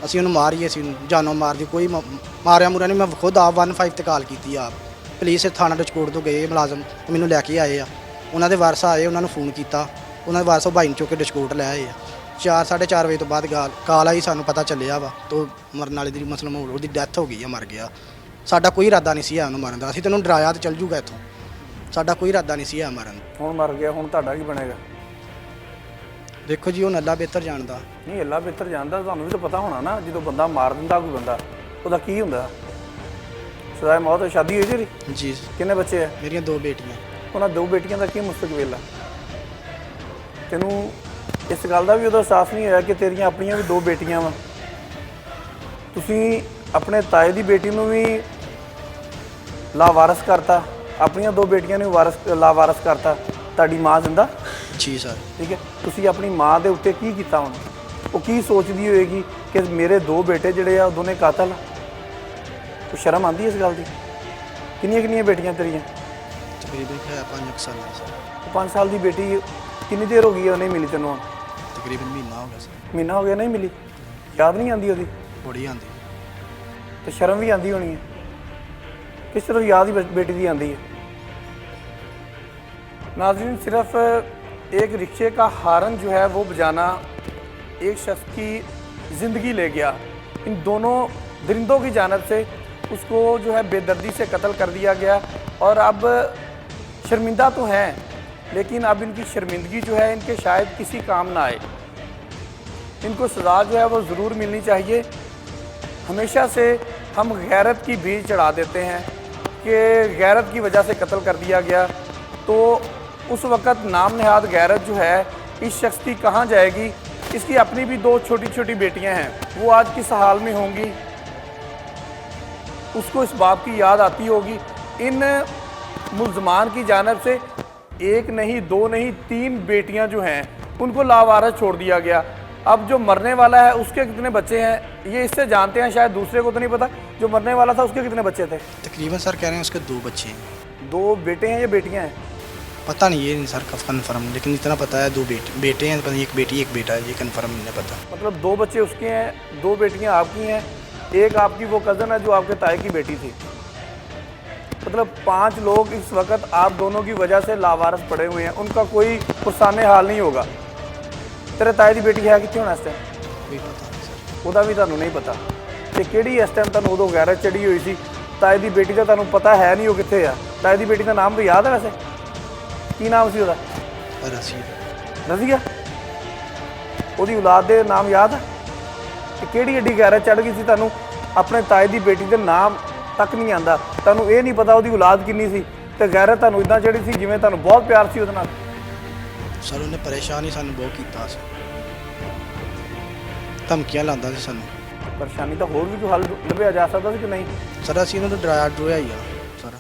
ਅਸੀਂ ਉਹਨੂੰ ਮਾਰੀਏ, ਅਸੀਂ ਜਾਨੋਂ ਮਾਰਦੀ ਕੋਈ ਮਾਰਿਆ ਮੁਰਿਆ ਨਹੀਂ। ਮੈਂ ਖੁਦ ਆਪ 15 ਤੇ ਕਾਲ ਕੀਤੀ ਆਪ, ਪੁਲਿਸ ਥਾਣਾ ਡਿਸਕੋਟ ਤੋਂ ਗਏ ਮੁਲਾਜ਼ਮ, ਮੈਨੂੰ ਲੈ ਕੇ ਆਏ ਆ। ਉਹਨਾਂ ਦੇ ਵਾਰਸ ਆਏ, ਉਹਨਾਂ ਨੂੰ ਫੋਨ ਕੀਤਾ, ਉਹਨਾਂ ਦੇ ਵਾਰਸ ਭਾਈ ਨੂੰ ਚੁੱਕ ਕੇ ਡਿਸਕੋਟ ਲੈ ਆਏ ਆ। 4-4:30 ਵਜੇ ਤੋਂ ਬਾਅਦ ਕਾਲ ਆਈ, ਸਾਨੂੰ ਪਤਾ ਚੱਲਿਆ ਵਾ ਤੋ ਮਰਨ ਵਾਲੇ ਦੀ ਮਸਲਮ ਉਹਦੀ ਡੈਥ ਹੋ ਗਈ ਆ, ਮਰ ਗਿਆ। ਸਾਡਾ ਕੋਈ ਇਰਾਦਾ ਨਹੀਂ ਸੀ ਉਹਨੂੰ ਮਾਰਨ ਦਾ। ਅਸੀਂ ਤੈਨੂੰ ਡਰਾਇਆ ਤੇ ਚੱਲ ਜੂਗਾ ਇੱਥੋਂ, ਸਾਡਾ ਕੋਈ ਇਰਾਦਾ ਨਹੀਂ ਸੀ ਮਾਰਨ। ਹੁਣ ਮਰ ਗਿਆ, ਹੁਣ ਤੁਹਾਡਾ ਕੀ ਬਣੇਗਾ? ਦੇਖੋ ਜੀ ਉਹ ਅੱਲਾ ਬਿਹਤਰ ਜਾਣਦਾ। ਨਹੀਂ, ਅੱਲਾ ਬਿਹਤਰ ਜਾਣਦਾ, ਤੁਹਾਨੂੰ ਵੀ ਤਾਂ ਪਤਾ ਹੋਣਾ ਨਾ, ਜਦੋਂ ਬੰਦਾ ਮਾਰ ਦਿੰਦਾ ਕੋਈ ਬੰਦਾ, ਉਹਦਾ ਕੀ ਹੁੰਦਾ? ਸਜ਼ਾਏ ਮੌਤ। ਸ਼ਾਦੀ ਹੋਈ ਤੇਰੀ? ਜੀ। ਕਿੰਨੇ ਬੱਚੇ ਆ? ਮੇਰੀਆਂ 2 ਬੇਟੀਆਂ। ਉਹਨਾਂ 2 ਬੇਟੀਆਂ ਦਾ ਕੀ ਮੁਸਤਕਬਲ ਆ? ਤੈਨੂੰ ਇਸ ਗੱਲ ਦਾ ਵੀ ਉਹਦਾ ਅਹਿਸਾਸ ਨਹੀਂ ਹੋਇਆ ਕਿ ਤੇਰੀਆਂ ਆਪਣੀਆਂ ਵੀ 2 ਬੇਟੀਆਂ ਵਾ? ਤੁਸੀਂ ਆਪਣੇ ਤਾਏ ਦੀ ਬੇਟੀ ਨੂੰ ਵੀ ਲਾਵਾਰਸ ਕਰਤਾ, ਆਪਣੀਆਂ 2 ਬੇਟੀਆਂ ਨੂੰ ਲਾਵਾਰਸ ਕਰਤਾ। ਤੁਹਾਡੀ ਮਾਂ ਜ਼ਿੰਦਾ? ਜੀ ਸਰ। ਠੀਕ ਹੈ, ਤੁਸੀਂ ਆਪਣੀ ਮਾਂ ਦੇ ਉੱਤੇ ਕੀ ਕੀਤਾ ਹੁਣ? ਉਹ ਕੀ ਸੋਚਦੀ ਹੋਏਗੀ ਕਿ ਮੇਰੇ 2 ਬੇਟੇ ਜਿਹੜੇ ਆ ਉਹ ਦੋਨੇ ਕਾਤਲ ਆ? ਉਹ ਸ਼ਰਮ ਆਉਂਦੀ ਇਸ ਗੱਲ ਦੀ? ਕਿੰਨੀਆਂ ਬੇਟੀਆਂ ਤੇਰੀਆਂ? ਤਕਰੀਬਨ 5 ਸਾਲ ਹੈ ਸਰ। 5 ਸਾਲ ਦੀ ਬੇਟੀ ਕਿੰਨੀ ਦੇਰ ਹੋ ਗਈ ਹੈ ਉਹ ਨਹੀਂ ਮਿਲੀ ਤੈਨੂੰ? ਹੁਣ ਤਕਰੀਬਨ ਮਹੀਨਾ ਹੋ ਗਿਆ ਸਰ। ਮਹੀਨਾ ਹੋ ਗਿਆ ਨਹੀਂ ਮਿਲੀ? ਯਾਦ ਨਹੀਂ ਆਉਂਦੀ ਉਹਦੀ? ਬੜੀ ਆਉਂਦੀ ਤੇ ਸ਼ਰਮ ਵੀ ਆਉਂਦੀ ਹੋਣੀ ਹੈ। किस तरह याद ही बेटी की आती है। नाज़रीन, सिर्फ एक रिक्शे का हारन जो है वो बजाना एक शख्स की ज़िंदगी ले गया। इन दोनों दरिंदों की जानिब से उसको जो है बेदर्दी से कत्ल कर दिया गया और अब शर्मिंदा तो हैं, लेकिन अब इनकी शर्मिंदगी जो है इनके शायद किसी काम ना आए। इनको सज़ा जो है वो ज़रूर मिलनी चाहिए। हमेशा से हम गैरत की भीड़ चढ़ा देते हैं कि गैरत की वजह से कत्ल कर दिया गया, तो उस वक़्त नाम नहाद गैरत जो है इस शख्स की कहाँ जाएगी। इसकी अपनी भी 2 छोटी छोटी बेटियां हैं, वो आज किस हाल में होंगी उसको इस बात की याद आती होगी। इन मुल्ज़मान की जानिब से 1 नहीं 2 नहीं 3 बेटियां जो हैं उनको लावारिस छोड़ दिया गया। अब जो मरने वाला है उसके कितने बच्चे हैं ये इससे जानते हैं, शायद दूसरे को तो नहीं पता। जो मरने वाला था उसके कितने बच्चे थे? तकरीबन सर कह रहे हैं उसके 2 बच्चे हैं। 2 बेटे हैं या बेटियां हैं? पता नहीं, ये नहीं सर कन्फर्म, लेकिन इतना पता है 2 बेटे हैं, पता नहीं 1 बेटी 1 बेटा है, ये कन्फर्म नहीं पता। मतलब 2 बच्चे उसके हैं, 2 बेटियां आपकी हैं, एक आपकी वो कज़न है जो आपके ताए की बेटी थी। मतलब 5 लोग इस वक्त आप दोनों की वजह से लावारिस पड़े हुए हैं, उनका कोई पुरसाने हाल नहीं होगा। तेरे ताए की बेटी है कितने होना इस टाइम? कोई पता नहीं सर, ਉਹਦਾ ਵੀ ਤੁਹਾਨੂੰ ਨਹੀਂ ਪਤਾ ਤੇ ਕਿਹੜੀ ਇਸ ਟਾਈਮ ਤੁਹਾਨੂੰ ਉਦੋਂ ਗੈਰਤ ਚੜੀ ਹੋਈ ਸੀ। ਤਾਏ ਦੀ ਬੇਟੀ ਦਾ ਤੁਹਾਨੂੰ ਪਤਾ ਹੈ ਨਹੀਂ ਉਹ ਕਿੱਥੇ ਆ। ਤਾਏ ਦੀ ਬੇਟੀ ਦਾ ਨਾਮ ਤਾਂ ਯਾਦ ਹੈ ਵੈਸੇ? ਕੀ ਨਾਮ ਸੀ ਉਹਦਾ? ਰਜ਼ੀਆ। ਉਹਦੀ ਔਲਾਦ ਦੇ ਨਾਮ ਯਾਦ ਹੈ? ਤੇ ਕਿਹੜੀ ਏਡੀ ਗੈਰਤ ਚੜ ਗਈ ਸੀ ਤੁਹਾਨੂੰ ਆਪਣੇ ਤਾਏ ਦੀ ਬੇਟੀ ਦੇ ਨਾਮ ਤੱਕ ਨਹੀਂ ਆਂਦਾ। ਤੁਹਾਨੂੰ ਇਹ ਨਹੀਂ ਪਤਾ ਉਹਦੀ ਔਲਾਦ ਕਿੰਨੀ ਸੀ, ਤੇ ਗੈਰਤ ਤੁਹਾਨੂੰ ਇਦਾਂ ਜਿਹੜੀ ਸੀ ਜਿਵੇਂ ਤੁਹਾਨੂੰ ਬਹੁਤ ਪਿਆਰ ਸੀ ਉਹਦੇ ਨਾਲ? ਸਰ ਉਹਨੇ ਪਰੇਸ਼ਾਨ ਹੀ ਸਾਨੂੰ ਬਹੁਤ ਕੀਤਾ ਸੀ, ਧਮਕੀਆਂ ਲਾਉਂਦਾ ਸੀ ਸਾਨੂੰ। ਪਰੇਸ਼ਾਨੀ ਤਾਂ ਹੋਰ ਵੀ ਕੋਈ ਹੱਲ ਲੱਭਿਆ ਜਾ ਸਕਦਾ ਸੀ ਕਿ ਨਹੀਂ? ਸਰ ਅਸੀਂ ਇਹਨਾਂ ਨੂੰ ਡਰਾਇਆ ਡਰੋਇਆ ਹੀ ਆ ਸਰ।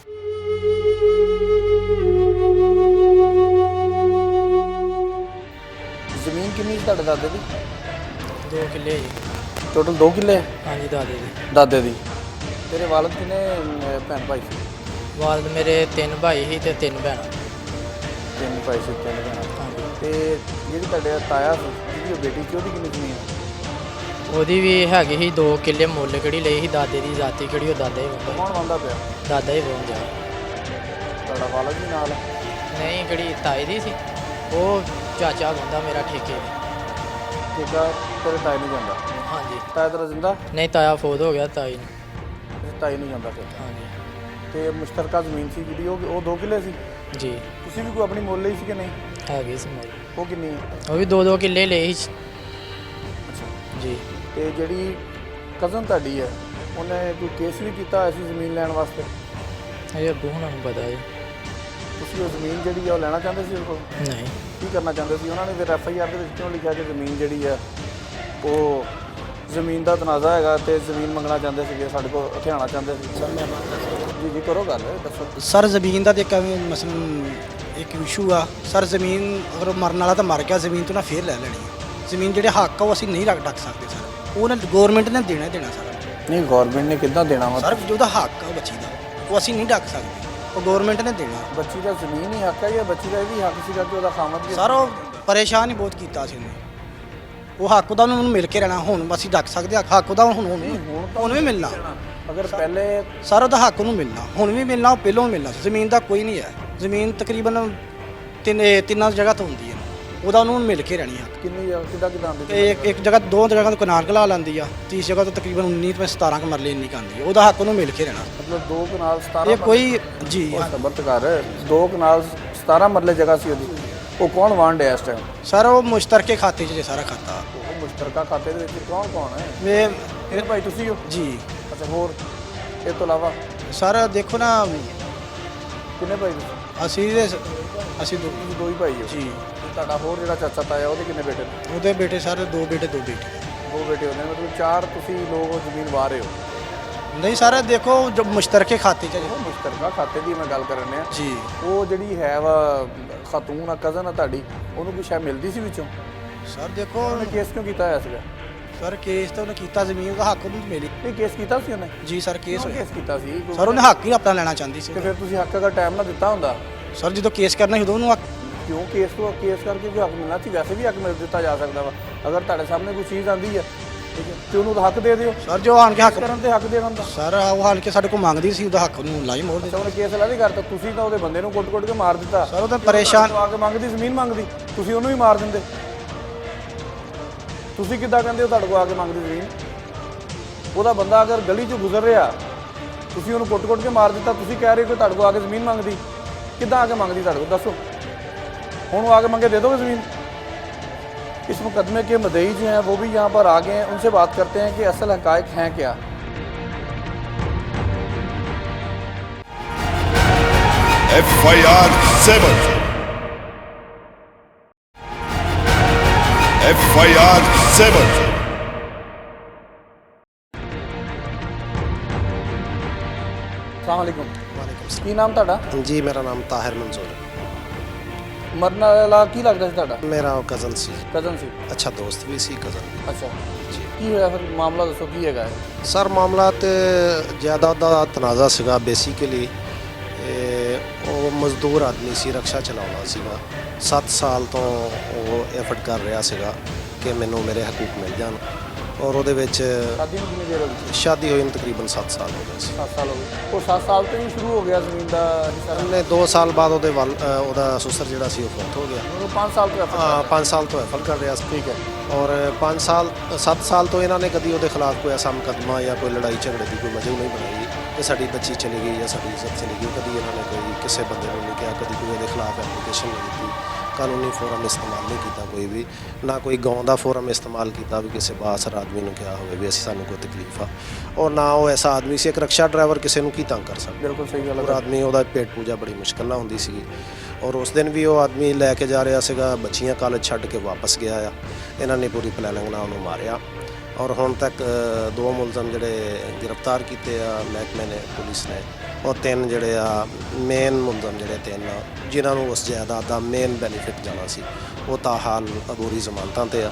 ਜ਼ਮੀਨ ਕਿੰਨੀ ਸੀ ਤੁਹਾਡੇ ਦਾਦੇ ਦੀ? 2 ਕਿੱਲੇ ਜੀ। ਟੋਟਲ 2 ਕਿੱਲੇ ਹਾਂਜੀ ਦਾਦੇ ਦੀ। ਦਾਦੇ ਦੀ। ਤੇਰੇ ਵਾਲਦ ਕਿੰਨੇ ਭੈਣ ਭਾਈ ਸੀ? ਵਾਲਦ ਮੇਰੇ 3 ਭਾਈ ਸੀ ਤੇ 3 ਭੈਣਾਂ। 3 ਭਾਈ ਸੀ 3 ਭੈਣਾਂ। ਹਾਂਜੀ। ਤੇ ਜਿਹੜੀ ਤੁਹਾਡੇ ਤਾਇਆ ਸੀ ਜਿਹਦੀ ਉਹ ਬੇਟੀ ਸੀ ਉਹਦੀ ਕਿੰਨੀ ਜ਼ਮੀਨ? ਉਹਦੀ ਵੀ ਹੈਗੀ ਸੀ 2 ਕਿੱਲੇ ਮੁੱਲ ਕਿਹੜੀ ਲਈ ਸੀ ਦਾਦੇ ਦੀ ਜ਼ਾਤੀ ਕਿਹੜੀ ਉਹ ਦਾਦਾ ਹੀ ਕੌਣ ਵਾਹੁੰਦਾ ਮੰਨਦਾ ਪਿਆ? ਦਾਦਾ ਹੀ ਵਾਹੁੰਦਾ। ਤੁਹਾਡਾ ਵਾਲਦ ਵੀ ਨਾਲ? ਨਹੀਂ ਕਿਹੜੀ ਤਾਏ ਦੀ ਸੀ ਉਹ ਚਾਚਾ ਵਾਹੁੰਦਾ ਮੇਰਾ ਠੇਕੇ ਤੇ। ਠੇਕਾ ਤੇਰੇ ਤਾਏ ਨੂੰ ਜਾਂਦਾ? ਹਾਂਜੀ। ਤਾਇਆ ਤੇਰਾ ਜ਼ਿੰਦਾ? ਨਹੀਂ ਤਾਇਆ ਫੌਤ ਹੋ ਗਿਆ ਤਾਈ ਨੂੰ। ਤਾਈ ਨੂੰ ਜਾਂਦਾ ਫਿਰ? ਹਾਂਜੀ ਤੇ ਮੁਸ਼ਤਰਕਾ ਜ਼ਮੀਨ ਸੀ ਜਿਹੜੀ ਉਹ 2 ਕਿੱਲੇ ਸੀ? ਜੀ। ਤੁਸੀਂ ਵੀ ਕੋਈ ਆਪਣੀ ਮੁੱਲ ਲਈ ਸੀ ਕਿ ਨਹੀਂ? ਹੈਗੀ ਸੀ ਮੁੱਲ। ਉਹ ਕਿੰਨੀ ਹੈ? ਉਹ ਵੀ 2-2 ਕਿੱਲੇ ਲਏ ਸੀ ਅੱਛਾ। ਜੀ। ਤੇ ਜਿਹੜੀ ਕਜ਼ਨ ਤੁਹਾਡੀ ਹੈ ਉਹਨੇ ਕੋਈ ਕੇਸ ਵੀ ਕੀਤਾ ਹੋਇਆ ਸੀ ਜ਼ਮੀਨ ਲੈਣ ਵਾਸਤੇ? ਇਹ ਅੱਗੋਂ ਹੁਣਾਂ ਨੂੰ ਪਤਾ ਜੀ। ਤੁਸੀਂ ਉਹ ਜ਼ਮੀਨ ਜਿਹੜੀ ਆ ਉਹ ਲੈਣਾ ਚਾਹੁੰਦੇ ਸੀ ਉਹਦੇ ਕੋਲ? ਨਹੀਂ। ਕੀ ਕਰਨਾ ਚਾਹੁੰਦੇ ਸੀ? ਉਹਨਾਂ ਨੇ ਫਿਰ FIR ਦੇ ਵਿੱਚ ਕਿਉਂ ਲਿਖਿਆ ਕਿ ਜ਼ਮੀਨ ਜਿਹੜੀ ਆ ਉਹ ਜ਼ਮੀਨ ਦਾ ਤਨਾਜ਼ਾ ਹੈਗਾ ਤੇ ਜ਼ਮੀਨ ਮੰਗਣਾ ਚਾਹੁੰਦੇ ਸੀਗੇ, ਸਾਡੇ ਕੋਲ ਹਥਿਆਣਾ ਚਾਹੁੰਦੇ ਸੀ? ਸਰ ਮੈਂ ਜੀ ਜੀ ਕਰੋ ਗੱਲ, ਦੱਸੋ। ਸਰ ਜ਼ਮੀਨ ਦਾ ਤੇ ਇੱਕ ਮਸਲਨ ਇੱਕ ਇਸ਼ੂ ਆ ਸਰ। ਜ਼ਮੀਨ ਅਗਰ ਉਹ ਮਰਨ ਵਾਲਾ ਤਾਂ ਮਰ ਗਿਆ, ਜ਼ਮੀਨ ਤੋਂ ਨਾ ਫੇਰ ਲੈ ਲੈਣੀ ਹੈ। ਜ਼ਮੀਨ ਜਿਹੜੇ ਹੱਕ ਆ ਉਹ ਅਸੀਂ ਨਹੀਂ ਰੱਖ ਸਕਦੇ ਸਰ, ਉਹ ਨਾ ਗਵਰਨਮੈਂਟ ਨੇ ਦੇਣਾ ਹੀ ਦੇਣਾ ਸਰ। ਨਹੀਂ ਗਵਰਨਮੈਂਟ ਨੇ ਕਿੱਦਾਂ ਦੇਣਾ ਵਾ? ਸਰ ਜਿਹਦਾ ਹੱਕ ਆ ਬੱਚੀ ਦਾ ਉਹ ਅਸੀਂ ਨਹੀਂ ਰੱਖ ਸਕਦੇ, ਉਹ ਗਵਰਨਮੈਂਟ ਨੇ ਦੇਣਾ। ਬੱਚੀ ਦਾ ਜ਼ਮੀਨ ਹੀ ਹੱਕ ਹੈ ਜਾਂ ਬੱਚੀ ਦਾ ਇਹ ਵੀ ਹੱਕ ਸੀਗਾ ਕਿ ਉਹਦਾ ਖਾਮਦ ਵੀ? ਸਰ ਉਹ ਪਰੇਸ਼ਾਨ ਹੀ ਬਹੁਤ ਕੀਤਾ ਸੀ ਉਹਨੇ, ਉਹ ਹੱਕ ਉਹਦਾ ਉਹਨੂੰ ਮਿਲ ਕੇ ਰਹਿਣਾ। ਹੁਣ ਅਸੀਂ ਰੱਖ ਸਕਦੇ ਹਾਂ ਹੱਕ ਉਹਦਾ, ਹੁਣ ਵੀ ਮਿਲਣਾ। ਅਗਰ ਪਹਿਲੇ ਸਰ ਉਹਦਾ ਹੱਕ ਉਹਨੂੰ ਮਿਲਣਾ, ਹੁਣ ਵੀ ਮਿਲਣਾ, ਉਹ ਪਹਿਲੋਂ ਵੀ ਮਿਲਣਾ। ਜ਼ਮੀਨ ਦਾ ਕੋਈ ਨਹੀਂ ਹੈ, ਜ਼ਮੀਨ ਤਕਰੀਬਨ ਤਿੰਨਾਂ ਜਗ੍ਹਾ ਤੋਂ ਹੁੰਦੀ ਹੈ, ਉਹਦਾ ਉਹਨੂੰ ਮਿਲ ਕੇ ਰਹਿਣੀ ਹੱਕ। ਕਿੰਨੀ ਕਿੱਦਾਂ ਆਉਂਦੀ? ਤੇ ਇੱਕ ਜਗ੍ਹਾ 2 ਜਗ੍ਹਾ ਤੋਂ ਕਨਾਲ ਕਲਾ ਲੈਂਦੀ ਆ, 30 ਜਗ੍ਹਾ ਤੋਂ ਤਕਰੀਬਨ 19 ਤੋਂ 17 ਕ ਮਰਲੇ ਇੰਨੀ ਆਉਂਦੀ ਹੈ, ਉਹਦਾ ਹੱਕ ਉਹਨੂੰ ਮਿਲ ਕੇ ਰਹਿਣਾ। ਮਤਲਬ 2 ਕਨਾਲ 17? ਇਹ ਕੋਈ ਜੀ ਸਬਰਤ ਕਰ 2 ਕਨਾਲ 17 ਮਰਲੇ ਜਗ੍ਹਾ ਸੀ ਉਹਦੀ, ਉਹ ਕੌਣ ਵਾਂਡ ਹੈ ਇਸ ਟਾਈਮ? ਸਰ ਉਹ ਮੁਸ਼ਤਰਕੇ ਖਾਤੇ 'ਚ ਜੇ ਸਾਰਾ ਖਾਤਾ। ਉਹ ਮੁਸ਼ਤਰਕਾ ਖਾਤੇ ਦੇ ਵਿੱਚ ਕੌਣ ਹੈ? ਵੇ ਇਹ ਭਾਈ ਤੁਸੀਂ ਹੋ? ਜੀ। ਅੱਛਾ, ਹੋਰ ਇਹ ਤੋਂ ਇਲਾਵਾ ਸਰ ਦੇਖੋ ਨਾ, ਕਿੰਨੇ ਭਾਈ ਤੁਸੀਂ? ਅਸੀਂ ਤੁਸੀਂ 2 ਹੀ ਭਾਈ ਹੋ ਜੀ। ਤੇ ਤੁਹਾਡਾ ਹੋਰ ਜਿਹੜਾ ਚਾਚਾ ਤਾਇਆ ਉਹਦੇ ਕਿੰਨੇ ਬੇਟੇ ਨੇ? ਉਹਦੇ ਬੇਟੇ ਸਰ 2 ਬੇਟੇ 2 ਬੇਟੇ। 2 ਬੇਟੇ ਹੁੰਦੇ, ਮਤਲਬ 4 ਤੁਸੀਂ ਲੋਕ ਜ਼ਮੀਨ ਵਾਹ ਰਹੇ ਹੋ? ਨਹੀਂ ਸਰ ਦੇਖੋ ਜੋ ਮੁਸ਼ਤਰਕੇ ਖਾਤੇ 'ਚ ਉਹ ਮੁਸ਼ਤਰਕਾ ਖਾਤੇ ਦੀ ਮੈਂ ਗੱਲ ਕਰਨ ਡਿਆ ਜੀ। ਉਹ ਜਿਹੜੀ ਹੈ ਵਾ ਖਾਤੂਨ ਆ, ਕਜ਼ਨ ਆ ਤੁਹਾਡੀ, ਉਹਨੂੰ ਕੋਈ ਸ਼ਾਇਦ ਮਿਲਦੀ ਸੀ ਵਿੱਚੋਂ? ਸਰ ਦੇਖੋ ਉਹਨੇ ਕੇਸ ਕਿਉਂ ਕੀਤਾ ਹੋਇਆ ਸੀਗਾ? ਸਰ ਕੇਸ ਤਾਂ ਉਹਨੇ ਕੀਤਾ, ਜ਼ਮੀਨ ਦਾ ਹੱਕ ਉਹਨੂੰ ਮਿਲੀ। ਇਹ ਕੇਸ ਕੀਤਾ ਸੀ ਉਹਨੇ? ਜੀ ਸਰ ਕੇਸ ਕਿਉਂ ਹੋਇਆ ਕੇਸ ਕੀਤਾ ਸੀ? ਸਰ, ਉਹਨੇ ਹੱਕ ਹੀ ਆਪਣਾ ਲੈਣਾ ਚਾਹੁੰਦੀ ਸੀ। ਤੇ ਫਿਰ ਤੁਸੀਂ ਹੱਕ ਅਗਰ ਟਾਈਮ ਨਾਲ ਦਿੱਤਾ ਹੁੰਦਾ? ਸਰ ਜਦੋਂ ਕੇਸ ਕਰਨਾ ਸੀ ਉਦੋਂ ਉਹਨੂੰ ਹੱਕ। ਕਿਉਂ ਕੇਸ ਕਰਕੇ ਵੀ ਹੱਕ ਮਿਲਣਾ ਸੀ? ਵੈਸੇ ਵੀ ਹੱਕ ਮਿਲ ਦਿੱਤਾ ਜਾ ਸਕਦਾ ਵਾ ਅਗਰ ਤੁਹਾਡੇ ਸਾਹਮਣੇ ਕੋਈ ਚੀਜ਼ ਆਂਦੀ ਹੈ, ਠੀਕ ਹੈ, ਤੇ ਉਹਨੂੰ ਤਾਂ ਹੱਕ ਦੇ ਦਿਓ। ਸਰ ਜੋ ਆਣ ਕੇ ਹੱਕ ਕਰਨ ਤੇ ਹੱਕ ਦੇਣਾ ਹੁੰਦਾ। ਸਰ ਉਹ ਹਾਲ ਕੇ ਸਾਡੇ ਕੋਲ ਮੰਗਦੀ ਸੀ, ਉਹਦਾ ਹੱਕ ਨੂੰ ਲਾਈ ਮੋੜ ਅੱਛਾ, ਦਿੱਤਾ। ਉਹਨੇ ਕੇਸ ਲਾ ਨਹੀਂ ਕਰਤਾ, ਤੁਸੀਂ ਤਾਂ ਉਹਦੇ ਬੰਦੇ ਨੂੰ ਕੁੱਟ-ਕੁੱਟ ਕੇ ਮਾਰ ਦਿੱਤਾ। ਸਰ ਉਹ ਤਾਂ ਪਰੇਸ਼ਾਨ ਆ ਕੇ ਮੰਗਦੀ, ਜ਼ਮੀਨ ਮੰਗਦੀ, ਤੁਸੀਂ ਉਹਨੂੰ ਵੀ ਮਾਰ ਦਿੰਦੇ। ਤੁਸੀਂ ਕਿੱਦਾਂ ਕਹਿੰਦੇ ਹੋ ਤੁਹਾਡੇ ਕੋਲ ਆ ਕੇ ਮੰਗਦੀ ਜ਼ਮੀਨ? ਉਹਦਾ ਬੰਦਾ ਅਗਰ ਗਲੀ 'ਚੋਂ ਗੁਜ਼ਰ ਰਿਹਾ, ਤੁਸੀਂ ਉਹਨੂੰ ਕੁੱਟ-ਕੁੱਟ ਕੇ ਮਾਰ ਦਿੱਤਾ, ਤੁਸੀਂ ਕਹਿ ਰਹੇ ਹੋ ਕਿ ਤੁਹਾਡੇ ਕੋਲ ਆ ਕੇ ਜ਼ਮੀਨ ਮੰਗਦੀ। ਕਿੱਦਾਂ ਆ ਕੇ ਮੰਗਦੀ ਤੁਹਾਡੇ ਕੋਲ, ਦੱਸੋ? ਹੁਣ वो आगे मंगे दे दोगे ज़मीन? इस मुकदमे के मुद्दई जो हैं वो भी यहाँ पर आ गए हैं, उनसे बात करते हैं कि असल हक़ाइक़ हैं क्या। FIR 7 FIR 7 अस्सलाम वालेकुम। की नाम ਤੁਹਾਡਾ? जी मेरा नाम ताहिर मंजूर है। ਮਰਨ ਵਾਲਾ ਕੀ ਲੱਗਦਾ ਸੀ ਤੁਹਾਡਾ? मेरा कज़न सी, ਕਜ਼ਨ ਸੀ? अच्छा दोस्त भी सी कज़न। ਅੱਛਾ, जी ਕੀ ਹੋਇਆ ਫਿਰ? ਮਾਮਲਾ ਦੱਸੋ ਕੀ ਹੈਗਾ? सर मामला तो जायदाद ਦਾ ਤਨਾਜ਼ਾ ਸੀਗਾ। ਬੇਸਿਕਲੀ ਉਹ ਮਜ਼ਦੂਰ ਆਦਮੀ ਸੀ, ਰਕਸ਼ਾ ਚਲਾਉਂਦਾ ਸੀਗਾ। 7 ਸਾਲ ਤੋਂ ਉਹ ਐਫਰਟ ਕਰ ਰਿਹਾ ਸੀਗਾ ਕਿ ਮੈਨੂੰ ਮੇਰੇ ਹਕੂਕ ਮਿਲ ਜਾਣ, ਔਰ ਉਹਦੇ ਵਿੱਚ ਸ਼ਾਦੀ ਨੂੰ ਕਿੰਨੀ ਦੇਰ ਹੋ ਗਈ? ਸ਼ਾਦੀ ਹੋਈ ਨੂੰ ਤਕਰੀਬਨ 7 ਸਾਲ ਹੋ ਗਏ ਸੀ। 7 ਸਾਲ ਹੋ ਗਏ। ਉਹ 7 ਸਾਲ ਤੋਂ ਹੀ ਸ਼ੁਰੂ ਹੋ ਗਿਆ ਜ਼ਮੀਨ ਦਾ ਹਿੱਸਾ? ਉਹਨੇ 2 ਸਾਲ ਬਾਅਦ ਉਹਦਾ ਸੁਸਰ ਜਿਹੜਾ ਸੀ ਉਹ ਫੌਤ ਹੋ ਗਿਆ। ਉਹ 5 ਸਾਲ ਤੋਂ ਹਾਂ 5 ਸਾਲ ਤੋਂ ਐਫਰਟ ਕਰ ਰਿਹਾ ਸੀ। ਠੀਕ ਹੈ। ਔਰ 7 ਸਾਲ ਤੋਂ ਇਹਨਾਂ ਨੇ ਕਦੀ ਉਹਦੇ ਖਿਲਾਫ ਕੋਈ ਐਸਾ ਮੁਕੱਦਮਾ ਜਾਂ ਕੋਈ ਲੜਾਈ ਝਗੜੇ ਦੀ ਕੋਈ ਵਜ੍ਹਾ ਨਹੀਂ ਬਣਾਈ ਕਿ ਸਾਡੀ ਬੱਚੀ ਚਲੀ ਗਈ ਜਾਂ ਸਾਡੀ ਇੱਜ਼ਤ ਚਲੀ ਗਈ। ਕਦੀ ਇਹਨਾਂ ਨੇ ਕੋਈ ਕਿਸੇ ਬੰਦੇ ਨੂੰ ਨਹੀਂ ਕਿਹਾ, ਕਦੀ ਕੋਈ ਉਹਦੇ ਖਿਲਾਫ ਐਪਲੀਕੇਸ਼ਨ ਨਹੀਂ ਦਿੱਤੀ। ਕਾਨੂੰਨੀ ਫੋਰਮ ਇਸਤੇਮਾਲ ਨਹੀਂ ਕੀਤਾ ਕੋਈ ਵੀ, ਨਾ ਕੋਈ ਗਾਉਂ ਦਾ ਫੋਰਮ ਇਸਤੇਮਾਲ ਕੀਤਾ ਵੀ ਕਿਸੇ ਬਾਸਰ ਆਦਮੀ ਨੂੰ ਕਿਹਾ ਹੋਵੇ ਵੀ ਅਸੀਂ ਸਾਨੂੰ ਕੋਈ ਤਕਲੀਫ ਆ, ਔਰ ਨਾ ਉਹ ਐਸਾ ਆਦਮੀ ਸੀ। ਇੱਕ ਰਕਸ਼ਾ ਡਰਾਈਵਰ ਕਿਸੇ ਨੂੰ ਕੀ ਤੰਗ ਕਰ ਸਕਦਾ? ਬਿਲਕੁਲ ਸਹੀ ਗੱਲ ਔਰ ਹੈ। ਆਦਮੀ ਉਹਦਾ ਪੇਟ ਪੂਜਾ ਬੜੀ ਮੁਸ਼ਕਿਲ ਨਾਲ ਹੁੰਦੀ ਸੀਗੀ। ਔਰ ਉਸ ਦਿਨ ਵੀ ਉਹ ਆਦਮੀ ਲੈ ਕੇ ਜਾ ਰਿਹਾ ਸੀਗਾ ਬੱਚੀਆਂ, ਕਾਲਜ ਛੱਡ ਕੇ ਵਾਪਸ ਗਿਆ ਆ। ਇਹਨਾਂ ਨੇ ਪੂਰੀ ਪਲੈਨਿੰਗ ਨਾਲ ਉਹਨੂੰ ਮਾਰਿਆ। ਔਰ ਹੁਣ ਤੱਕ 2 ਮੁਲਜ਼ਮ ਜਿਹੜੇ ਗ੍ਰਿਫਤਾਰ ਕੀਤੇ ਆ ਮਹਿਕਮੇ ਨੇ, ਪੁਲਿਸ ਨੇ, ਔਰ 3 ਜਿਹੜੇ ਆ ਮੇਨ ਮੁਲਜ਼ਮ ਜਿਹੜੇ 3 ਜਿਨ੍ਹਾਂ ਨੂੰ ਉਸ ਜਾਇਦਾਦ ਦਾ ਮੇਨ ਬੈਨੀਫਿਟ ਜਾਣਾ ਸੀ, ਉਹ ਤਾਹਾਲ ਅਬੂਰੀ ਜ਼ਮਾਨਤਾਂ ਤੇ ਆ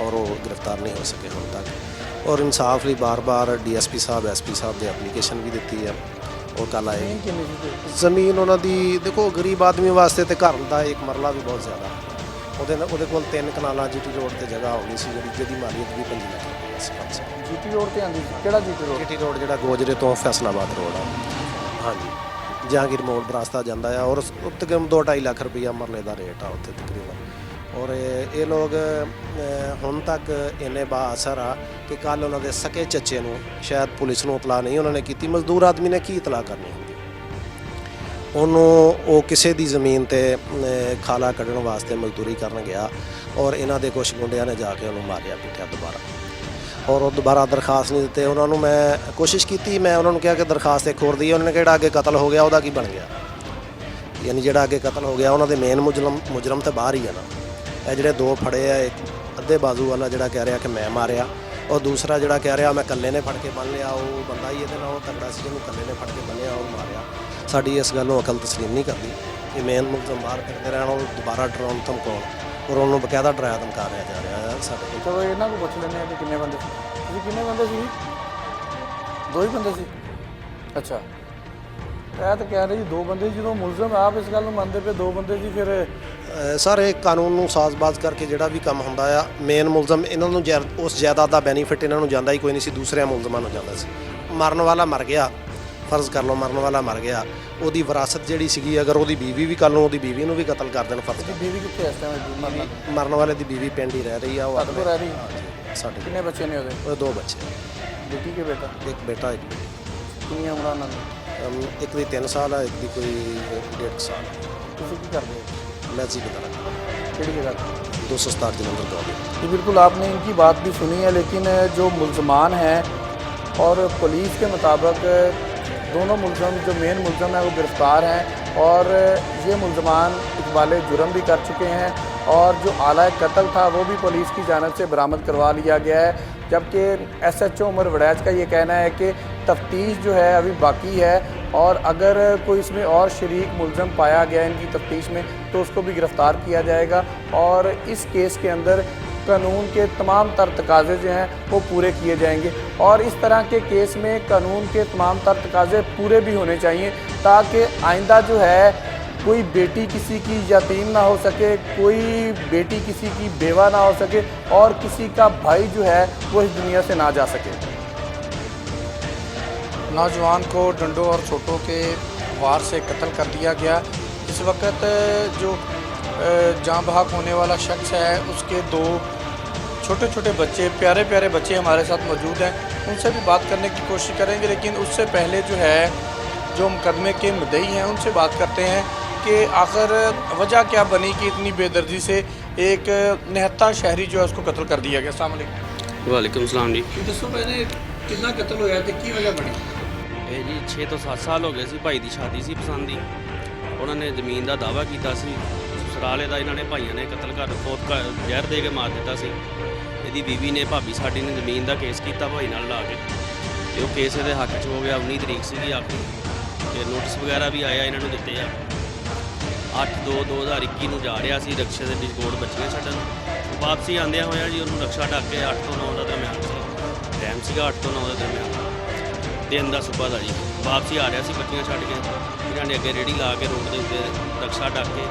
ਔਰ ਉਹ ਗ੍ਰਿਫਤਾਰ ਨਹੀਂ ਹੋ ਸਕੇ ਹੁਣ ਤੱਕ। ਔਰ ਇਨਸਾਫ ਲਈ ਬਾਰ-ਬਾਰ DSP ਸਾਹਿਬ, SP ਸਾਹਿਬ ਦੇ ਐਪਲੀਕੇਸ਼ਨ ਵੀ ਦਿੱਤੀ ਆ। ਉਹ ਕੱਲ੍ਹ ਆਏ। ਜ਼ਮੀਨ ਉਹਨਾਂ ਦੀ ਦੇਖੋ, ਗਰੀਬ ਆਦਮੀ ਵਾਸਤੇ ਤੇ ਘਰ ਦਾ ਇੱਕ ਮਰਲਾ ਵੀ ਬਹੁਤ ਜ਼ਿਆਦਾ। ਉਹਦੇ ਕੋਲ 3 ਕਨਾਲਾਂ GT ਰੋਡ ਤੇ ਜਗ੍ਹਾ ਹੋਣੀ ਸੀ ਜਿਹਦੀ ਮਾਲੀਅਤ ਵੀ 5 ਲੱਖ ਰੁਪਏ ਸੀ ਕਮ ਸੇ ਕਮ। GT ਰੋਡ ਤੇ ਆਉਂਦੀ ਸੀ? ਕਿਹੜਾ GT ਰੋਡ ਜਿਹੜਾ ਗੋਜਰੇ ਤੋਂ ਫੈਸਲਾਬਾਦ ਰੋਡ ਆ, ਹਾਂਜੀ, ਜਹਾਂਗੀਰ ਮੋੜ ਰਸਤਾ ਜਾਂਦਾ ਆ। ਔਰ ਤਕਰੀਬਨ 2-2.5 ਲੱਖ ਰੁਪਈਆ ਮਰਲੇ ਦਾ ਰੇਟ ਆ ਉੱਥੇ ਤਕਰੀਬਨ। ਔਰ ਇਹ ਲੋਕ ਹੁਣ ਤੱਕ ਇੰਨੇ ਬਾਅਸਰ ਆ ਕਿ ਕੱਲ੍ਹ ਉਹਨਾਂ ਦੇ ਸਕੇ ਚੱਚੇ ਨੂੰ ਸ਼ਾਇਦ ਪੁਲਿਸ ਨੂੰ ਇਤਲਾਹ ਨਹੀਂ ਉਹਨਾਂ ਨੇ ਕੀਤੀ। ਮਜ਼ਦੂਰ ਆਦਮੀ ਨੇ ਕੀ ਇਤਲਾਹ ਕਰਨੀ ਹੁੰਦੀ? ਉਹਨੂੰ ਉਹ ਕਿਸੇ ਦੀ ਜ਼ਮੀਨ 'ਤੇ ਖਾਲਾ ਕੱਢਣ ਵਾਸਤੇ ਮਜ਼ਦੂਰੀ ਕਰਨ ਗਿਆ ਔਰ ਇਹਨਾਂ ਦੇ ਕੁਛ ਗੁੰਡਿਆਂ ਨੇ ਜਾ ਕੇ ਉਹਨੂੰ ਮਾਰਿਆ, ਪਿੱਟਿਆ ਦੁਬਾਰਾ। ਔਰ ਉਹ ਦੁਬਾਰਾ ਦਰਖਾਸਤ ਨਹੀਂ ਦਿੱਤੇ। ਉਹਨਾਂ ਨੂੰ ਮੈਂ ਕੋਸ਼ਿਸ਼ ਕੀਤੀ, ਮੈਂ ਉਹਨਾਂ ਨੂੰ ਕਿਹਾ ਕਿ ਦਰਖਾਸਤ ਇੱਕ ਹੋਰ ਦੀ। ਉਹਨਾਂ ਨੇ ਕਿਹੜਾ ਅੱਗੇ ਕਤਲ ਹੋ ਗਿਆ ਉਹਦਾ ਕੀ ਬਣ ਗਿਆ? ਯਾਨੀ ਜਿਹੜਾ ਅੱਗੇ ਕਤਲ ਹੋ ਗਿਆ ਉਹਨਾਂ ਦੇ ਮੇਨ ਮੁਜਰਮ ਤਾਂ ਬਾਹਰ ਹੀ ਆ ਨਾ। ਇਹ ਜਿਹੜੇ 2 ਫੜੇ ਆ, ਇੱਕ ਅੱਧੇ ਬਾਜ਼ੂ ਵਾਲਾ ਜਿਹੜਾ ਕਹਿ ਰਿਹਾ ਕਿ ਮੈਂ ਮਾਰਿਆ, ਔਰ ਦੂਸਰਾ ਜਿਹੜਾ ਕਹਿ ਰਿਹਾ ਮੈਂ ਇਕੱਲੇ ਨੇ ਫੜ ਕੇ ਬੰਨ ਲਿਆ। ਉਹ ਬੰਦਾ ਹੀ ਇਹਦੇ ਨਾਲ ਤਗੜਾ ਸੀ ਜਿਹਨੂੰ ਇਕੱਲੇ ਨੇ ਫੜ ਕੇ ਬੰਨਿਆ ਔਰ ਮਾਰਿਆ। ਸਾਡੀ ਇਸ ਗੱਲ ਨੂੰ ਅਕਲ ਤਸਲੀਮ ਨਹੀਂ ਕਰਦੀ ਕਿ ਮੇਨ ਮੁਲਜ਼ਮ ਬਾਹਰ ਫਿਰਦੇ ਰਹਿਣ, ਉਹ ਦੁਬਾਰਾ ਡਰਾਉਣ ਧਮਕਾਉਣ, ਔਰ ਉਹਨੂੰ ਬਕਾਇਦਾ ਡਰਾਇਆ ਧਮਕਾਇਆ ਜਾ ਰਿਹਾ ਹੈ ਸਾਡੇ ਕੋਲ। ਚਲੋ ਇਹਨਾਂ ਨੂੰ ਪੁੱਛ ਲੈਂਦੇ ਆ ਕਿ ਕਿੰਨੇ ਬੰਦੇ ਸੀ? ਤੁਸੀਂ ਕਿੰਨੇ ਬੰਦੇ ਸੀ? 2 ਹੀ ਬੰਦੇ ਸੀ? ਅੱਛਾ, ਇਹ ਤਾਂ ਕਹਿ ਰਹੇ ਜੀ 2 ਬੰਦੇ। ਜਦੋਂ ਮੁਲਜ਼ਮ ਆਪ ਇਸ ਗੱਲ ਨੂੰ ਮੰਨਦੇ ਪਏ 2 ਬੰਦੇ ਸੀ, ਫਿਰ ਸਾਰੇ ਕਾਨੂੰਨ ਨੂੰ ਸਾਜ਼ਬਾਜ਼ ਕਰਕੇ ਜਿਹੜਾ ਵੀ ਕੰਮ ਹੁੰਦਾ ਆ, ਮੇਨ ਮੁਲਜ਼ਮ ਇਹਨਾਂ ਨੂੰ ਉਸ ਜਾਇਦਾਦ ਦਾ ਬੈਨੀਫਿਟ ਇਹਨਾਂ ਨੂੰ ਜਾਂਦਾ ਹੀ ਕੋਈ ਨਹੀਂ ਸੀ, ਦੂਸਰਿਆਂ ਮੁਲਜ਼ਮਾਂ ਨੂੰ ਜਾਂਦਾ ਸੀ। ਮਰਨ ਵਾਲਾ ਮਰ ਗਿਆ, ਫਰਜ਼ ਕਰ ਲਓ ਮਰਨ ਵਾਲਾ ਮਰ ਗਿਆ, ਉਹਦੀ ਵਿਰਾਸਤ ਜਿਹੜੀ ਸੀਗੀ, ਅਗਰ ਉਹਦੀ ਬੀਵੀ ਵੀ ਕੱਲ੍ਹ ਨੂੰ ਉਹਦੀ ਬੀਵੀ ਨੂੰ ਵੀ ਕਤਲ ਕਰ ਦੇਣ, ਫਰਜ਼ ਕਰ। ਬੀਵੀ ਕਿੱਥੇ ਇਸ ਟਾਈਮ? ਮਰਨ ਵਾਲੇ ਦੀ ਬੀਵੀ ਪਿੰਡ ਹੀ ਰਹਿ ਰਹੀ ਆ। ਉਹ ਆਪਣੇ ਰਹਿ ਰਹੀ? ਸਾਡੇ ਕਿੰਨੇ ਬੱਚੇ ਨੇ ਉਹਦੇ? ਉਹਦੇ 2 ਬੱਚੇ, ਬੇਟੀ ਕੇ ਬੇਟਾ? ਇੱਕ ਬੇਟਾ ਇੱਕ ਬੇਟੀ। ਕਿੰਨੀਆਂ ਉਮਰਾਂ ਉਹਨਾਂ ਦੀਆਂ? ਇੱਕ ਦੀ 3 ਸਾਲ ਆ, ਇੱਕ ਦੀ ਕੋਈ 1.5 ਸਾਲ। ਤੁਸੀਂ ਕੀ ਕਰਦੇ ਹੋ? मैं जी बता रहा ਕਿਹੜੀ ਜਗ੍ਹਾ? 267 जलंधर गवर्नमेंट। जी बिल्कुल, आपने इनकी बात भी सुनी है, लेकिन जो मुलजमान हैं और पुलिस के मुताबिक दोनों मुलजम, जो मेन मुलजम है वो गिरफ़्तार हैं और ये मुलजमान इकबाल जुर्म भी कर चुके हैं और जो आला कत्ल था वो भी पुलिस की जानिब से बरामद करवा लिया गया है। जबकि SHO उमर वड़ैच का ये कहना है कि तफ्तीश जो है अभी बाकी है और अगर कोई इसमें और शरीक मुलजम पाया गया इनकी तफ्तीश में तो उसको भी गिरफ़्तार किया जाएगा और इस केस के अंदर कानून के तमाम तर तकाज़े जो हैं वो पूरे किए जाएंगे। और इस तरह के केस में कानून के तमाम तर तकाज़े पूरे भी होने चाहिए ताकि आइंदा जो है कोई बेटी किसी की यतीम ना हो सके, कोई बेटी किसी की बेवा ना हो सके और किसी का भाई जो है वो इस दुनिया से ना जा सके। नौजवान को डंडों और चोटों के वार से कत्ल कर दिया गया। इस वक्त जो जाँ बहक होने वाला शख्स है उसके 2 छोटे छोटे बच्चे, प्यारे प्यारे बच्चे हमारे साथ मौजूद हैं, उनसे भी बात करने की कोशिश करेंगे। लेकिन उससे पहले जो है जो मुकदमे के मुद्दई हैं उनसे बात करते हैं कि आखिर वजह क्या बनी कि इतनी बेदर्दी से एक निहत्ता शहरी जो है उसको कत्ल कर दिया गया। अस्सलाम वालेकुम। वालेकुम सलाम जी। दसो पहले कितना कत्ल होया ते की वजह बनी? ਇਹ ਜੀ 6 ਤੋਂ 7 ਸਾਲ ਹੋ ਗਏ ਸੀ। ਭਾਈ ਦੀ ਸ਼ਾਦੀ ਸੀ ਪਸੰਦ ਦੀ, ਉਹਨਾਂ ਨੇ ਜ਼ਮੀਨ ਦਾ ਦਾਅਵਾ ਕੀਤਾ ਸੀ। ਸਸੁਰਾਲੇ ਦਾ ਇਹਨਾਂ ਨੇ ਭਾਈਆਂ ਨੇ ਕਤਲ ਕਰ ਜ਼ਹਿਰ ਦੇ ਕੇ ਮਾਰ ਦਿੱਤਾ ਸੀ। ਇਹਦੀ ਬੀਵੀ ਨੇ, ਭਾਬੀ ਸਾਡੀ ਨੇ ਜ਼ਮੀਨ ਦਾ ਕੇਸ ਕੀਤਾ ਭਾਈ ਨਾਲ ਲਾ ਕੇ, ਤੇ ਉਹ ਕੇਸ ਇਹਦੇ ਹੱਕ 'ਚ ਹੋ ਗਿਆ। 19 ਤਰੀਕ ਸੀਗੀ ਆਖਰੀ, ਤੇ ਨੋਟਿਸ ਵਗੈਰਾ ਵੀ ਆਇਆ ਇਹਨਾਂ ਨੂੰ ਦਿੱਤੇ ਆ। 8/2/2021 ਨੂੰ ਜਾ ਰਿਹਾ ਸੀ ਰਕਸ਼ੇ ਦੇ ਡਿਜਕੋਟ ਬੱਚੀਆਂ ਛੱਡਣ। ਵਾਪਸੀ ਆਉਂਦਿਆਂ ਹੋਇਆ ਜੀ ਉਹਨੂੰ ਰਕਸ਼ਾ ਢੱਕ ਕੇ 8 ਤੋਂ 9 ਦਾ ਦਰਮਿਆਨ ਸੀ ਟਾਈਮ ਸੀਗਾ, 8 ਤੋਂ 9 ਦਾ ਦਰਮਿਆਨ ਦਿਨ ਦਾ ਸੁਬਾਹ ਦਾ ਜੀ। ਵਾਪਸੀ ਆ ਰਿਹਾ ਸੀ ਬੱਚੀਆਂ ਛੱਡ ਕੇ, ਇਹਨਾਂ ਨੇ ਅੱਗੇ ਰੇੜੀ ਲਾ ਕੇ ਰੋਡ ਦੇ ਉੱਤੇ ਰਕਸ਼ਾ ਢੱਕ ਕੇ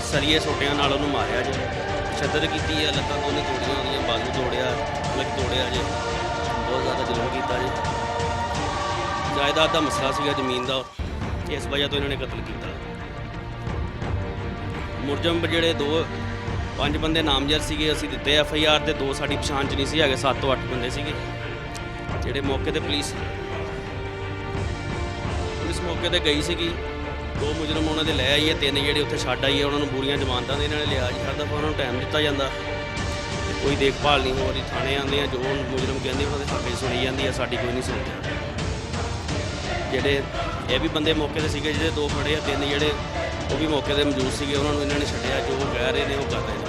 ਸਰੀਏ ਸੋਟਿਆਂ ਨਾਲ ਉਹਨੂੰ ਮਾਰਿਆ ਜੀ। ਸ਼ੱਦਤ ਕੀਤੀ ਹੈ, ਲੱਤਾਂ ਦੋਨੇ ਤੋੜੀਆਂ ਉਹਦੀਆਂ, ਬਾਜ਼ੂ ਤੋੜਿਆ, ਲੱਕ ਤੋੜਿਆ ਜੀ। ਬਹੁਤ ਜ਼ਿਆਦਾ ਜ਼ੁਲਮ ਕੀਤਾ ਜੀ। ਜਾਇਦਾਦ ਦਾ ਮਸਲਾ ਸੀਗਾ ਜ਼ਮੀਨ ਦਾ, ਇਸ ਵਜ੍ਹਾ ਤੋਂ ਇਹਨਾਂ ਨੇ ਕਤਲ ਕੀਤਾ। ਮੁਲਜ਼ਮ ਜਿਹੜੇ 5 ਬੰਦੇ ਨਾਮਜ਼ਦ ਸੀਗੇ, ਅਸੀਂ ਦਿੱਤੇ FIR ਤੇ 2 ਸਾਡੀ ਪਛਾਣ 'ਚ ਨਹੀਂ ਸੀ ਹੈਗੇ। 7 ਤੋਂ 8 ਬੰਦੇ ਸੀਗੇ ਜਿਹੜੇ ਮੌਕੇ ਤੇ ਪੁਲਿਸ ਮੌਕੇ ਤੇ ਗਈ ਸੀਗੀ। 2 ਮੁਜਰਮ ਉਹਨਾਂ ਦੇ ਲੈ ਆਈਏ, 3 ਜਿਹੜੇ ਉੱਥੇ ਛੱਡ ਆਈਏ, ਉਹਨਾਂ ਨੂੰ ਬੁਰੀਆਂ ਜ਼ਮਾਨਤਾਂ ਦੇ ਇਹਨਾਂ ਨੇ ਲਿਆ ਜੀ। ਹਰ ਦਫਾ ਉਹਨਾਂ ਨੂੰ ਟਾਈਮ ਦਿੱਤਾ ਜਾਂਦਾ, ਕੋਈ ਦੇਖਭਾਲ ਨਹੀਂ ਹੋ ਰਹੀ। ਥਾਣੇ ਆਉਂਦੇ ਆ, ਜੋ ਮੁਜਰਮ ਕਹਿੰਦੇ ਉਹਨਾਂ ਦੇ ਹੱਕ 'ਚ ਸੁਣੀ ਜਾਂਦੀ ਆ, ਸਾਡੀ ਕੋਈ ਨਹੀਂ ਸੁਣਦਾ। ਜਿਹੜੇ ਇਹ ਵੀ ਬੰਦੇ ਮੌਕੇ 'ਤੇ ਸੀਗੇ, ਜਿਹੜੇ 2 ਫੜੇ ਆ, 3 ਜਿਹੜੇ ਉਹ ਵੀ ਮੌਕੇ 'ਤੇ ਮੌਜੂਦ ਸੀਗੇ, ਉਹਨਾਂ ਨੂੰ ਇਹਨਾਂ ਨੇ ਛੱਡਿਆ। ਜੋ ਕਹਿ ਰਹੇ ਨੇ ਉਹ ਕਰ ਰਹੇ ਨੇ।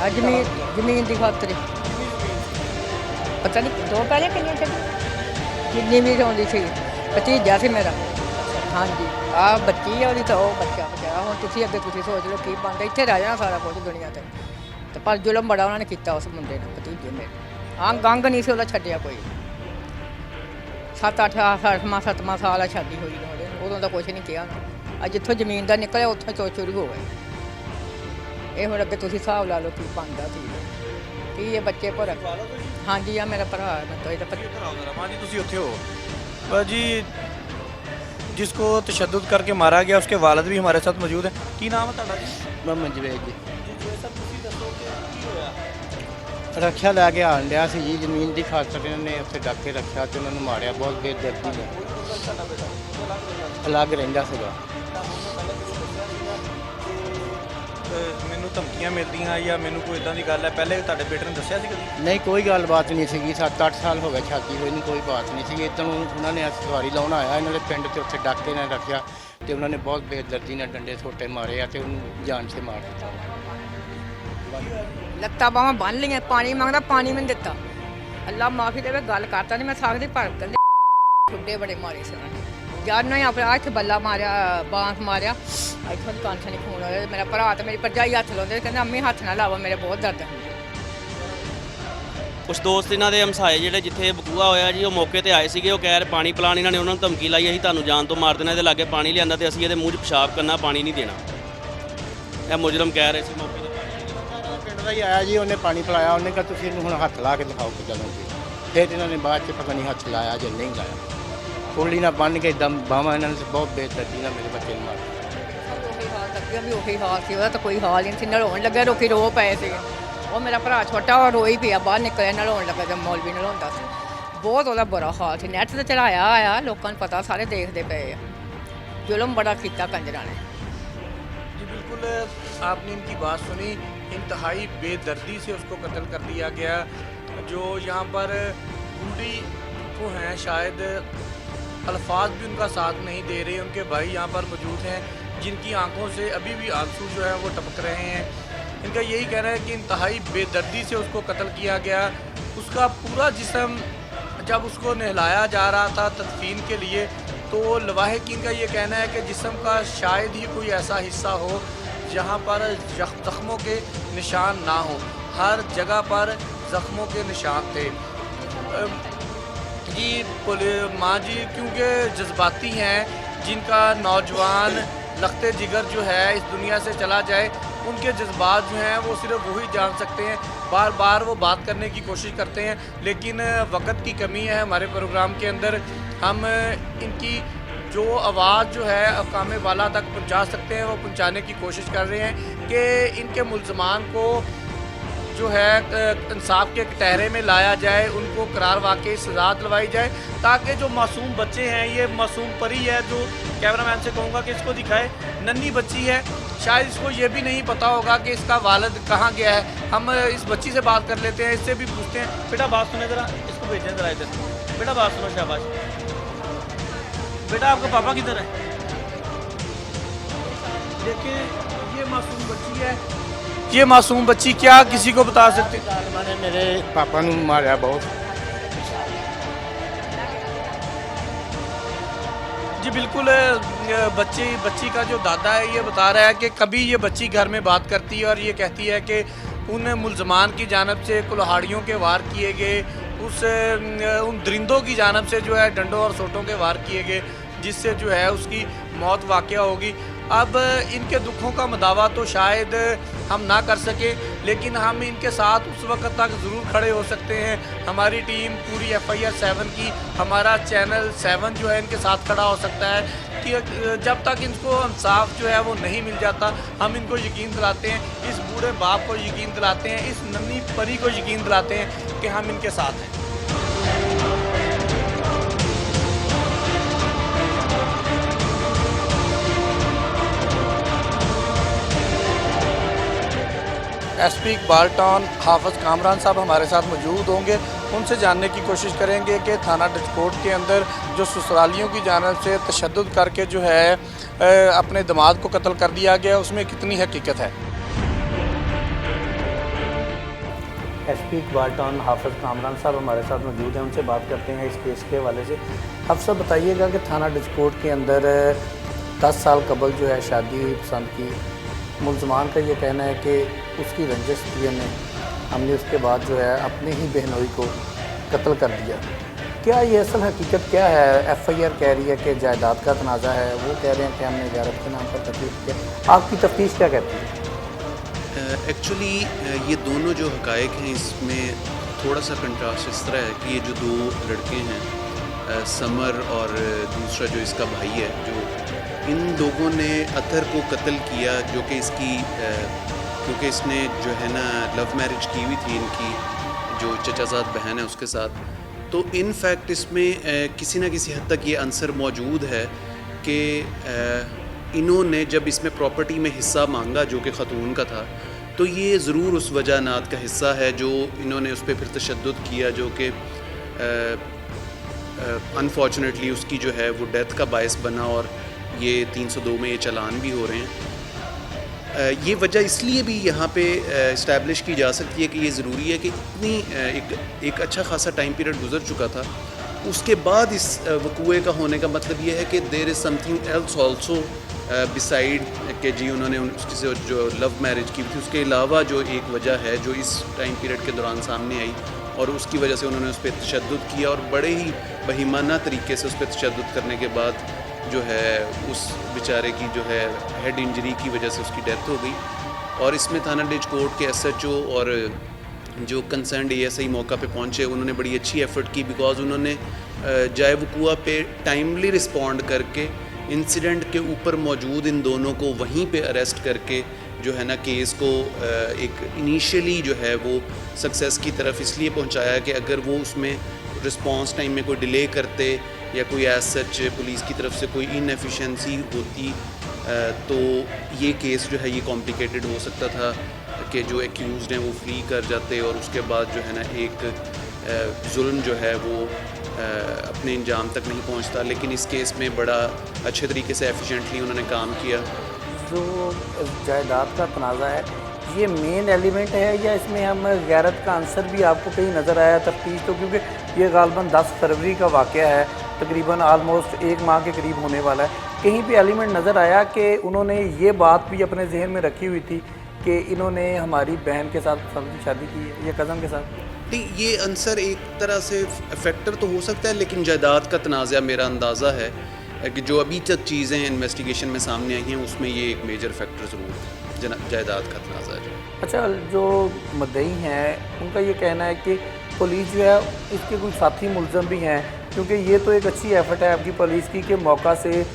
ਅੱਜ ਜ਼ਮੀਨ ਦੀ ਖਾਤਰ ਪਤਾ ਨਹੀਂ 2 ਪਹਿਲੇ ਕਿੰਨੀਆਂ ਛੱਡੀ, ਜਿੰਨੀ ਵੀ ਆਉਂਦੀ ਸੀ। ਭਤੀਜਾ ਸੀ ਮੇਰਾ। ਹਾਂਜੀ, ਆਹ ਬੱਚੀ ਆ ਉਹਦੀ, ਤਾਂ ਉਹ ਬੱਚਾ ਬਚਾਰਾ। ਹੁਣ ਤੁਸੀਂ ਅੱਗੇ ਤੁਸੀਂ ਸੋਚ ਲਓ ਕੀ ਬਣਦਾ। ਇੱਥੇ ਰਹਿ ਜਾਣਾ ਸਾਰਾ ਕੁਝ ਦੁਨੀਆ ਤੇ ਪਰ ਜ਼ੁਲਮ ਬੜਾ ਉਹਨਾਂ ਨੇ ਕੀਤਾ ਉਸ ਮੁੰਡੇ ਨੂੰ, ਭਤੀਜੇ ਮੇਰੇ। ਗੰਗ ਨਹੀਂ ਸੀ ਉਹਦਾ ਛੱਡਿਆ ਕੋਈ। 7-8 ਸਾਲ ਆ ਸ਼ਾਦੀ ਹੋਈ ਉਹਦੇ, ਉਦੋਂ ਦਾ ਕੁਛ ਨਹੀਂ ਕਿਹਾ ਨਾ। ਅੱਜ ਜਿੱਥੋਂ ਜ਼ਮੀਨ ਦਾ ਨਿਕਲਿਆ ਉੱਥੋਂ ਚੋਰੀ ਸ਼ੁਰੂ ਹੋ ਗਏ। ਇਹ ਹੁਣ ਅੱਗੇ ਤੁਸੀਂ ਹਿਸਾਬ ਲਾ ਲਓ ਕੀ ਬਣਦਾ ਸੀ ਕੀ ਇਹ ਬੱਚੇ ਭਰ। ਹਾਂਜੀ, ਆ ਮੇਰਾ ਭਰਾ ਹੈ। ਮੈਂ हाँ जी, तुसी उत्थे हो जी। जिसको तशद्दुद करके मारा गया उसके वालिद भी हमारे साथ मौजूद हैं। की नाम है तुहाडा जी? मोहम्मद जवेद जी। सर तुसी दसो कि की होया? ਰੱਖਿਆ ਲੈ ਕੇ ਆਣ ਡਿਆ ਸੀ ਜੀ, ਜ਼ਮੀਨ ਦੀ ਖਾਤਰ ਇਹਨਾਂ ਨੇ ਉੱਥੇ ਡੱਕ ਕੇ ਰੱਖਿਆ ਤੇ ਉਹਨਾਂ ਨੂੰ ਮਾਰਿਆ ਬਹੁਤ ਬੇਦਰਦੀ ਨਾਲ। ਅਲੱਗ ਰਹਿੰਦਾ ਸੀਗਾ। ਮੈਨੂੰ ਧਮਕੀਆਂ ਮਿਲਦੀਆਂ ਜਾਂ ਮੈਨੂੰ ਕੋਈ ਇਦਾਂ ਦੀ ਗੱਲ ਹੈ ਪਹਿਲੇ ਤੁਹਾਡੇ ਬੇਟੇ ਨੇ ਦੱਸਿਆ ਸੀ ਕਦੀ? ਨਹੀਂ, ਕੋਈ ਗੱਲਬਾਤ ਨਹੀਂ ਸੀਗੀ। 7-8 ਸਾਲ ਹੋ ਗਏ ਸ਼ਾਦੀ ਹੋਈ ਨੂੰ, ਕੋਈ ਬਾਤ ਨਹੀਂ ਸੀਗੀ। ਇੱਦਾਂ ਉਹਨਾਂ ਨੇ ਸਵਾਰੀ ਲਾਉਣ ਆਇਆ ਇਹਨਾਂ ਦੇ ਪਿੰਡ ਤੇ ਉੱਥੇ ਡੱਕ ਕੇ ਨਾਲ ਰੱਖਿਆ ਤੇ ਉਹਨਾਂ ਨੇ ਬਹੁਤ ਬੇਦਰਦੀ ਨਾਲ ਡੰਡੇ ਛੋਟੇ ਮਾਰੇ ਆ ਤੇ ਉਹਨੂੰ ਜਾਨ ਸੇ ਮਾਰ ਦਿੱਤਾ। ਲੱਤਾਂ ਬਾਹਾਂ ਬੰਨ ਲਈਆਂ, ਪਾਣੀ ਮੰਗਦਾ, ਪਾਣੀ ਮੈਨੂੰ ਦਿੱਤਾ। ਅੱਲਾ ਮਾਫੀ ਦੇਵੇ, ਗੱਲ ਕਰਤਾ ਨਹੀਂ ਮੈਂ ਸਕਦੀ। ਪਰ ਕਹਿੰਦੇ ਛੁੱਡੇ ਬੜੇ ਮਾਰੇ ਸੀ ਉਹਨਾਂ ਨੇ। ਯਾਰ ਨਾ ਆਪਣਾ ਇੱਥੇ ਬੱਲਾ ਮਾਰਿਆ, ਬਾਂਸ ਮਾਰਿਆ, ਇੱਥੋਂ ਕਾਂਛਾ ਨਹੀਂ ਖੂਨ ਹੋਇਆ। ਮੇਰਾ ਭਰਾ ਤੇ ਮੇਰੀ ਭਰਜਾਈ ਹੱਥ ਲਾਉਂਦੇ, ਕਹਿੰਦੇ ਅੰਮੀ ਹੱਥ ਨਾ ਲਾਵਾ, ਮੇਰੇ ਬਹੁਤ ਦਰਦ ਹੁੰਦੀ। ਕੁਛ ਦੋਸਤ ਇਹਨਾਂ ਦੇ ਹਮਸਾਏ ਜਿਹੜੇ ਜਿੱਥੇ ਬਕੂਆ ਹੋਇਆ ਜੀ, ਉਹ ਮੌਕੇ ਤੇ ਆਏ ਸੀਗੇ। ਉਹ ਕਹਿ ਰਹੇ ਪਾਣੀ ਪਿਲਾਉਣ, ਇਹਨਾਂ ਨੇ ਉਹਨਾਂ ਨੂੰ ਧਮਕੀ ਲਾਈ, ਅਸੀਂ ਤੁਹਾਨੂੰ ਜਾਨ ਤੋਂ ਮਾਰ ਦੇਣਾ। ਇਹਦੇ ਲਾਗੇ ਪਾਣੀ ਲਿਆਂਦਾ ਤੇ ਅਸੀਂ ਇਹਦੇ ਮੂੰਹ 'ਚ ਪਿਸ਼ਾਬ ਕਰਨਾ, ਪਾਣੀ ਨਹੀਂ ਦੇਣਾ। ਇਹ ਮੁਜਰਮ ਕਹਿ ਰਹੇ ਸੀ ਮੌਕੇ ਤੇ। ਪਿੰਡ ਦਾ ਹੀ ਆਇਆ ਜੀ, ਉਹਨੇ ਪਾਣੀ ਪਿਲਾਇਆ। ਉਹਨੇ ਕਿਹਾ ਤੁਸੀਂ ਇਹਨੂੰ ਹੁਣ ਹੱਥ ਲਾ ਕੇ ਦਿਖਾਓ ਕਿੱਦਾਂ ਲਾਉਂਦੇ। ਫਿਰ ਇਹਨਾਂ ਨੇ ਬਾਅਦ 'ਚ ਪਤਾ ਨਹੀਂ ਹੱਥ ਲਾਇਆ ਜਾਂ ਨਹੀਂ ਲਾਇਆ। ਕੋਲੀ ਨਾਲ ਬੰਨ੍ਹ ਕੇ ਦਮ ਬਾਹਾਂ ਇਹਨਾਂ ਨੇ ਬਹੁਤ ਬੇਦਰਦੀ ਨਾਲ ਮੇਰੇ ਬੱਚੇ ਨੂੰ ਮਾਰਿਆ। ਉਹੀ ਹਾਲ ਅੱਗੇ ਵੀ ਉਹੀ ਹਾਲ ਸੀ ਉਹਦਾ, ਤਾਂ ਕੋਈ ਹਾਲ ਨਹੀਂ ਸੀ। ਨਲਾਉਣ ਲੱਗਿਆ, ਰੋਕੀ ਰੋ ਪਏ ਸੀ। ਉਹ ਮੇਰਾ ਭਰਾ ਛੋਟਾ ਉਹ ਰੋਈ ਪਿਆ, ਬਾਹਰ ਨਿਕਲਿਆ, ਨਲਾਉਣ ਲੱਗਾ ਜਦ ਮੌਲਵੀ ਨਲਾਉਂਦਾ ਸੀ। ਬਹੁਤ ਉਹਦਾ ਬੁਰਾ ਹਾਲ ਸੀ। ਨੈੱਟ ਤੇ ਚੜਾਇਆ ਆਇਆ, ਲੋਕਾਂ ਨੂੰ ਪਤਾ, ਸਾਰੇ ਦੇਖਦੇ ਪਏ ਆ। ਜ਼ੁਲਮ ਬੜਾ ਕੀਤਾ ਕੰਜਰਾਂ ਨੇ जी। बिल्कुल आपने इनकी बात सुनी। इंतहाई बेदर्दी से उसको कत्ल कर दिया गया। जो यहाँ पर बूढ़ी वो हैं, शायद अल्फाज भी उनका साथ नहीं दे रहे। उनके भाई यहाँ पर मौजूद हैं जिनकी आंखों से अभी भी आंसू जो है वो टपक रहे हैं। इनका यही कहना है कि इंतहाई बेदर्दी से उसको कत्ल किया गया। उसका पूरा जिस्म जब उसको नहलाया जा रहा था तदफीन के लिए, तो लवाहिकीन का ये कहना है कि जिस्म का शायद ही कोई ऐसा हिस्सा हो जहाँ पर ज़ख्मों के निशान ना हो। हर जगह पर ज़ख्मों के निशान थे जी। माँ जी क्योंकि जज्बाती हैं, जिनका नौजवान लखते जिगर जो है इस दुनिया से चला जाए, उनके जज्बात जो हैं वो सिर्फ वही जान सकते हैं। बार बार वो बात करने की कोशिश करते हैं, लेकिन वक्त की कमी है हमारे प्रोग्राम के अंदर। हम इनकी जो आवाज़ जो है अकाम वाला तक पहुंचा सकते हैं वो पहुंचाने की कोशिश कर रहे हैं कि इनके मुल्ज़मान को जो है इंसाफ के कटहरे में लाया जाए, उनको करार वाकई सज़ा दिलवाई जाए, ताकि जो मासूम बच्चे हैं, ये मासूम परी है जो कैमरामैन से कहूँगा कि इसको दिखाए, नन्ही बच्ची है, शायद इसको ये भी नहीं पता होगा कि इसका वालिद कहाँ गया है। हम इस बच्ची से बात कर लेते हैं, इससे भी पूछते हैं। बेटा बात सुने ज़रा, इसको भेजें ज़रा इधर। बेटा बात सुनो, शाबाश बेटा, आपका पापा किधर है? देखिए ये मासूम बच्ची है, ये मासूम बच्ची क्या किसी को बता सकते? मैंने मेरे पापा ने मारा बहुत। जी बिल्कुल, बच्ची का जो दादा है ये बता रहा है कि कभी ये बच्ची घर में बात करती है और ये कहती है कि उन मुल्ज़मान की जानब से कुल्हाड़ियों के वार किए गए, उन दरिंदों की जानब से जो है डंडों और सोटों के वार किए गए, जिससे जो है उसकी मौत वाक़या होगी। अब इनके दुखों का मदावा तो शायद हम ना कर सके, लेकिन हम इनके साथ उस वक्त तक ज़रूर खड़े हो सकते हैं। हमारी टीम पूरी FIR 7 की, हमारा चैनल 7 जो है इनके साथ खड़ा हो सकता है कि जब तक इनको इंसाफ जो है वो नहीं मिल जाता, हम इनको यकीन दिलाते हैं, इस बूढ़े बाप को यकीन दिलाते हैं, इस नन्ही परी को यकीन दिलाते हैं कि हम इनके साथ हैं। एसपी इकबाल टाउन हाफिज़ कामरान साहब हमारे साथ मौजूद होंगे। उनसे जानने की कोशिश करेंगे कि थाना डिस्कोट के अंदर जो ससुरालियों की जानिब से तशद्दुद करके जो है अपने दामाद को कत्ल कर दिया गया, उसमें कितनी हकीकत है। एसपी इकबाल टाउन हाफिज़ कामरान साहब हमारे साथ मौजूद हैं, उनसे बात करते हैं इस केस के हवाले से। आप सब बताइएगा कि थाना डिस्कोट के अंदर 10 साल कबल जो है शादी हुई पसंद की, मुलजमान का ये कहना है कि उसकी रंजिश थी, हमने उसके बाद जो है अपने ही बहनोई को कत्ल कर दिया। क्या ये असल हकीकत क्या है? FIR कह रही है कि जायदाद का तनाज़ा है, वो कह रहे हैं कि हमने गैरत के नाम पर तकलीफ किया। आपकी तफ्तीश क्या कहती है? एक्चुअली ये दोनों जो हकायक हैं इसमें थोड़ा सा कंट्रास्ट इस तरह है कि ये जो दो लड़के हैं समर और दूसरा जो इसका भाई है, जो इन लोगों ने अतर को कत्ल किया, जो कि इसकी क्योंकि इसने जो है ना लव मैरिज की हुई थी इनकी जो चचाजाद बहन है उसके साथ। तो इन फैक्ट इसमें किसी न किसी हद तक ये अंसर मौजूद है कि इन्होंने जब इसमें प्रॉपर्टी में हिस्सा मांगा जो कि ख़तून का था, तो ये ज़रूर उस वजहनात का हिस्सा है जो इन्होंने उस पर फिर तशद्दुद किया, जो कि अनफॉर्चुनेटली उसकी जो है वो डेथ का बायस बना और ये 302 में ये चालान भी हो रहे हैं। ये वजह इसलिए भी यहाँ पे इस्टेब्लिश की जा सकती है कि ये ज़रूरी है कि इतनी एक अच्छा खासा टाइम पीरियड गुजर चुका था, उसके बाद इस वकूए का होने का मतलब ये है कि there is something else also beside कि जी उन्होंने उसकी से जो लव मैरिज की थी, उसके अलावा जो एक वजह है जो इस टाइम पीरियड के दौरान सामने आई और उसकी वजह से उन्होंने उस पर तशद्दुद किया और बड़े ही बहीमाना तरीके से उस पर तशद्दुद करने के बाद जो है उस बेचारे की जो है हेड इंजरी की वजह से उसकी डेथ हो गई। और इसमें थाना डिस्कोट के SHO और जो कंसर्न ASI मौका पे पहुँचे, उन्होंने बड़ी अच्छी एफ़र्ट की, बिकॉज़ उन्होंने जाए वकूआ पे टाइमली रिस्पॉन्ड करके इंसिडेंट के ऊपर मौजूद इन दोनों को वहीं पे अरेस्ट करके जो है ना केस को एक इनिशियली जो है वो सक्सेस की तरफ इसलिए पहुंचाया कि अगर वो उसमें रिस्पांस टाइम में कोई डिले करते या कोई एज सच पुलिस की तरफ से कोई इनएफिशिएंसी होती तो ये केस जो है ये कॉम्प्लिकेटेड हो सकता था कि जो एक्यूज़ड हैं वो फ्री कर जाते और उसके बाद जो है ना एक जुल्म जो है वो अपने इंजाम तक नहीं पहुंचता। लेकिन इस केस में बड़ा अच्छे तरीके से एफिशिएंटली उन्होंने काम किया। जो जायदाद का तनाज़ा है ये मेन एलिमेंट है या इसमें हम गैरत का आंसर भी आपको कहीं नज़र आया तफ्तीश? तो क्योंकि ये गालबन 10 फरवरी का वाक़या है, तकरीबन आलमोस्ट 1 माह के करीब होने वाला है, कहीं भी एलिमेंट नज़र आया कि उन्होंने ये बात भी अपने जहन में रखी हुई थी कि इन्होंने हमारी बहन के साथ शादी की है या कज़न के साथ? नहीं, ये आंसर एक तरह से फैक्टर तो हो सकता है, लेकिन जायदाद का तनाज़ा मेरा अंदाज़ा है कि जो अभी तक चीज़ें इन्वेस्टिगेशन में सामने आई हैं उसमें ये एक मेजर फैक्टर ज़रूर है, जायदाद का तनाज़ा है। अच्छा, जो मुद्दई हैं उनका ये कहना है कि पुलिस जो है इसके कुछ साथी मुलज़म भी हैं, क्योंकि ये तो एक अच्छी एफर्ट है आपकी पुलिस की कि मौका से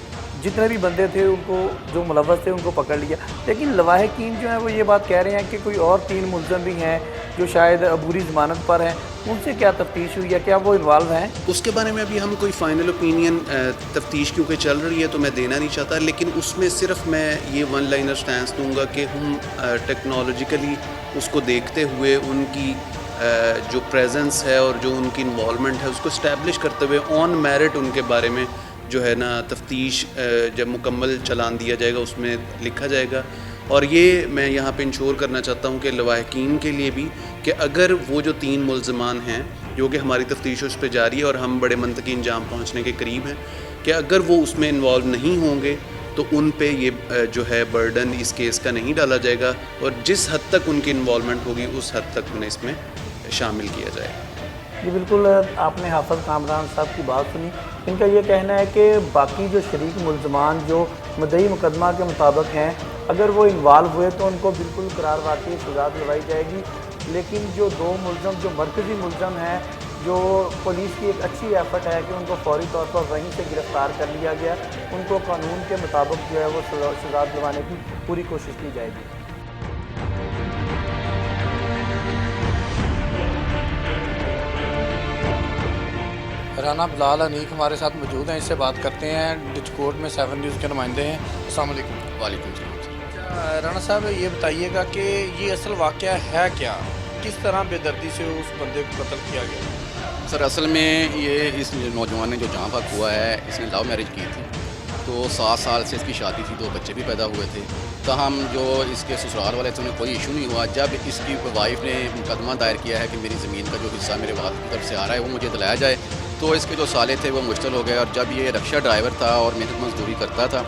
जितने भी बंदे थे उनको जो मुलव्वस थे उनको पकड़ लिया, लेकिन लवाहिकीन जो है वो ये बात कह रहे हैं कि कोई और 3 मुलज़म भी हैं जो शायद अबूरी ज़मानत पर हैं, उनसे क्या तफ्तीश हुई है, क्या वो इन्वॉल्व हैं? उसके बारे में अभी हम कोई फ़ाइनल ओपिनियन तफ्तीश क्योंकि चल रही है तो मैं देना नहीं चाहता, लेकिन उसमें सिर्फ मैं ये वन लाइनर स्टैंस दूंगा कि हम टेक्नोलॉजिकली उसको देखते हुए उनकी जो प्रेजेंस है और जो उनकी इन्वॉल्वमेंट है उसको इस्टेब्लिश करते हुए ऑन मेरिट उनके बारे में जो है ना तफ्तीश जब मुकम्मल चलान दिया जाएगा उसमें लिखा जाएगा। और ये मैं यहाँ पे इंश्योर करना चाहता हूँ कि लवाहिकीन के लिए भी कि अगर वो जो 3 मुलज़मान हैं जो कि हमारी तफ्तीश उस पर जारी है और हम बड़े मंतकी इंजाम पहुँचने के करीब हैं कि अगर वो उसमें इन्वॉल्व नहीं होंगे तो उन पे ये जो है बर्डन इस केस का नहीं डाला जाएगा और जिस हद तक उनकी इन्वॉल्वमेंट होगी उस हद तक उन्हें इसमें शामिल किया जाएगा। जी बिल्कुल, आपने हाफिज़ कामरान साहब की बात सुनी। इनका ये कहना है कि बाकी जो शरीक मुलज़मान जो मुद्दई मुकदमा के मुताबिक हैं, अगर वो इन्वॉल्व हुए तो उनको बिल्कुल करार वाक़ई सज़ा दिलवाई जाएगी, लेकिन जो 2 मुलज़म जो मरकज़ी मुलज़म हैं, जो पुलिस की एक अच्छी एफर्ट है कि उनको फौरी तौर पर वहीं से गिरफ़्तार कर लिया गया, उनको कानून के मुताबिक जो है वो सज़ा दिलवाने की पूरी कोशिश की जाएगी। राना बिलाल अनीक हमारे साथ मौजूद हैं, इससे बात करते हैं। डिस्कोट में 7 न्यूज़ के नुमाइंदे हैं। अस्सलाम वालेकुम। वालेकुम सलाम। राणा साहब ये बताइएगा कि ये असल वाक़या है क्या, किस तरह बेदर्दी से उस बंदे को कत्ल किया गया? सर असल में ये इस नौजवान ने जो जहाँ भाग हुआ है, इसने लव मैरिज की थी, तो 7 साल से इसकी शादी थी, 2 बच्चे भी पैदा हुए थे। तहम जो इसके ससुराल वाले थे उन्हें कोई इशू नहीं हुआ। जब इसकी वाइफ ने मुकदमा दायर किया है कि मेरी ज़मीन का जो हिस्सा मेरे वालिद की तरफ से आ रहा है वो मुझे दिलाया जाए, तो इसके जो साले थे वो मुश्तल हो गए। और जब ये रक्षा ड्राइवर था और मेहनत मजदूरी करता था,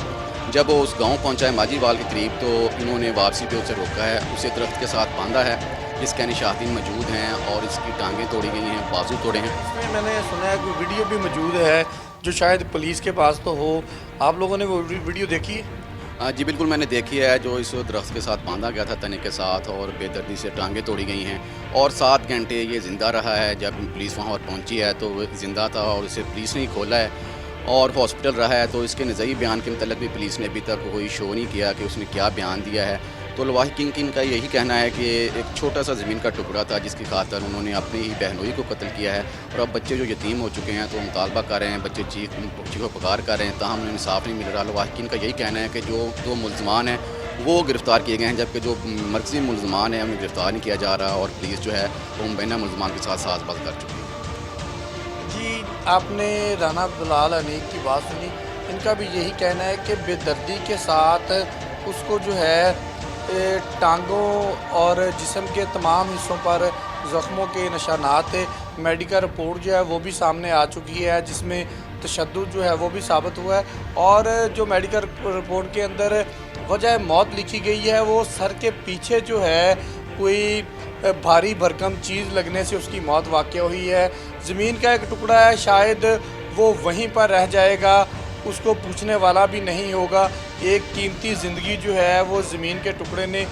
जब वो उस गांव पहुंचा है माजीवाल के करीब, तो इन्होंने वापसी पे उसे रोका है, उसे दरख्त के साथ बांधा है। इसके निशातीन मौजूद हैं और इसकी टांगें तोड़ी गई हैं, बाजू तोड़े हैं। इसमें मैंने सुना है कोई वीडियो भी मौजूद है जो शायद पुलिस के पास तो हो, आप लोगों ने वो वीडियो देखी है? जी बिल्कुल मैंने देखी है, जो इस दरख्त के साथ बांधा गया था तने के साथ, और बेदर्दी से टांगें तोड़ी गई हैं। और 7 घंटे ये ज़िंदा रहा है। जब पुलिस वहाँ पर पहुँची है तो वो ज़िंदा था और इसे पुलिस ने ही खोला है और हॉस्पिटल रहा है। तो इसके नज़ई बयान के मतलब भी पुलिस ने अभी तक कोई शो नहीं किया कि उसने क्या बयान दिया है। तो लवाहिकीन किन का यही कहना है कि एक छोटा सा ज़मीन का टुकड़ा था जिसकी खातर उन्होंने अपनी ही बहनोई को कत्ल किया है। और अब बच्चे जो यतीम हो चुके हैं तो मुतालबा कर रहे हैं, बच्चे चीखो पुकार कर रहे हैं, ताहम उन्हें इंसाफ नहीं मिल रहा। लवाहिकीन का यही कहना है कि जो 2 मुलजमान हैं वो गिरफ़्तार किए गए हैं, जबकि जो मरकज़ी मुलजमान हैं उन्हें गिरफ़्तार नहीं किया जा रहा। और पुलिस जो है वो मुबैना मुलजमान के साथ साज़बाज़ कर चुकी है। जी, आपने राना बिलाल अनीक की बात सुनी, इनका भी यही कहना है कि बेदर्दी के साथ उसको जो है टांगों और जिस्म के तमाम हिस्सों पर ज़ख्मों के निशानात थे। मेडिकल रिपोर्ट जो है वो भी सामने आ चुकी है जिसमें तशद्दुद जो है वो भी साबित हुआ है। और जो मेडिकल रिपोर्ट के अंदर वजह मौत लिखी गई है वो सर के पीछे जो है कोई भारी भरकम चीज़ लगने से उसकी मौत वाक़या हुई है। ज़मीन का एक टुकड़ा है, शायद वो वहीं पर रह जाएगा, उसको पूछने वाला भी नहीं होगा। एक कीमती ज़िंदगी जो है वो ज़मीन के टुकड़े ने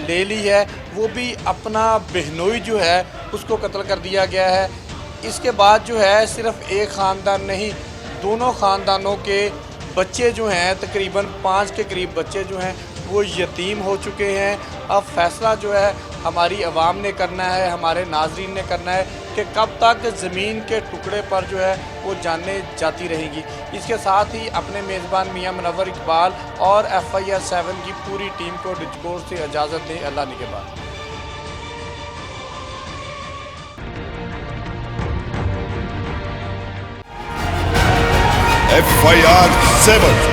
ले ली है, वो भी अपना बहनोई जो है उसको कत्ल कर दिया गया है। इसके बाद जो है सिर्फ़ एक ख़ानदान नहीं, दोनों ख़ानदानों के बच्चे जो हैं, तकरीबन 5 के करीब बच्चे जो हैं वो यतीम हो चुके हैं। अब फ़ैसला जो है हमारी आवाम ने करना है, हमारे नाज़रीन ने करना है कि कब तक ज़मीन के टुकड़े पर जो है वो जानें जाती रहेंगी। इसके साथ ही अपने मेज़बान मियां मुनव्वर इकबाल और FIR 7 की पूरी टीम को डिस्कोर्स से इजाज़त दें। अल्लाह निगहबान। FIR 7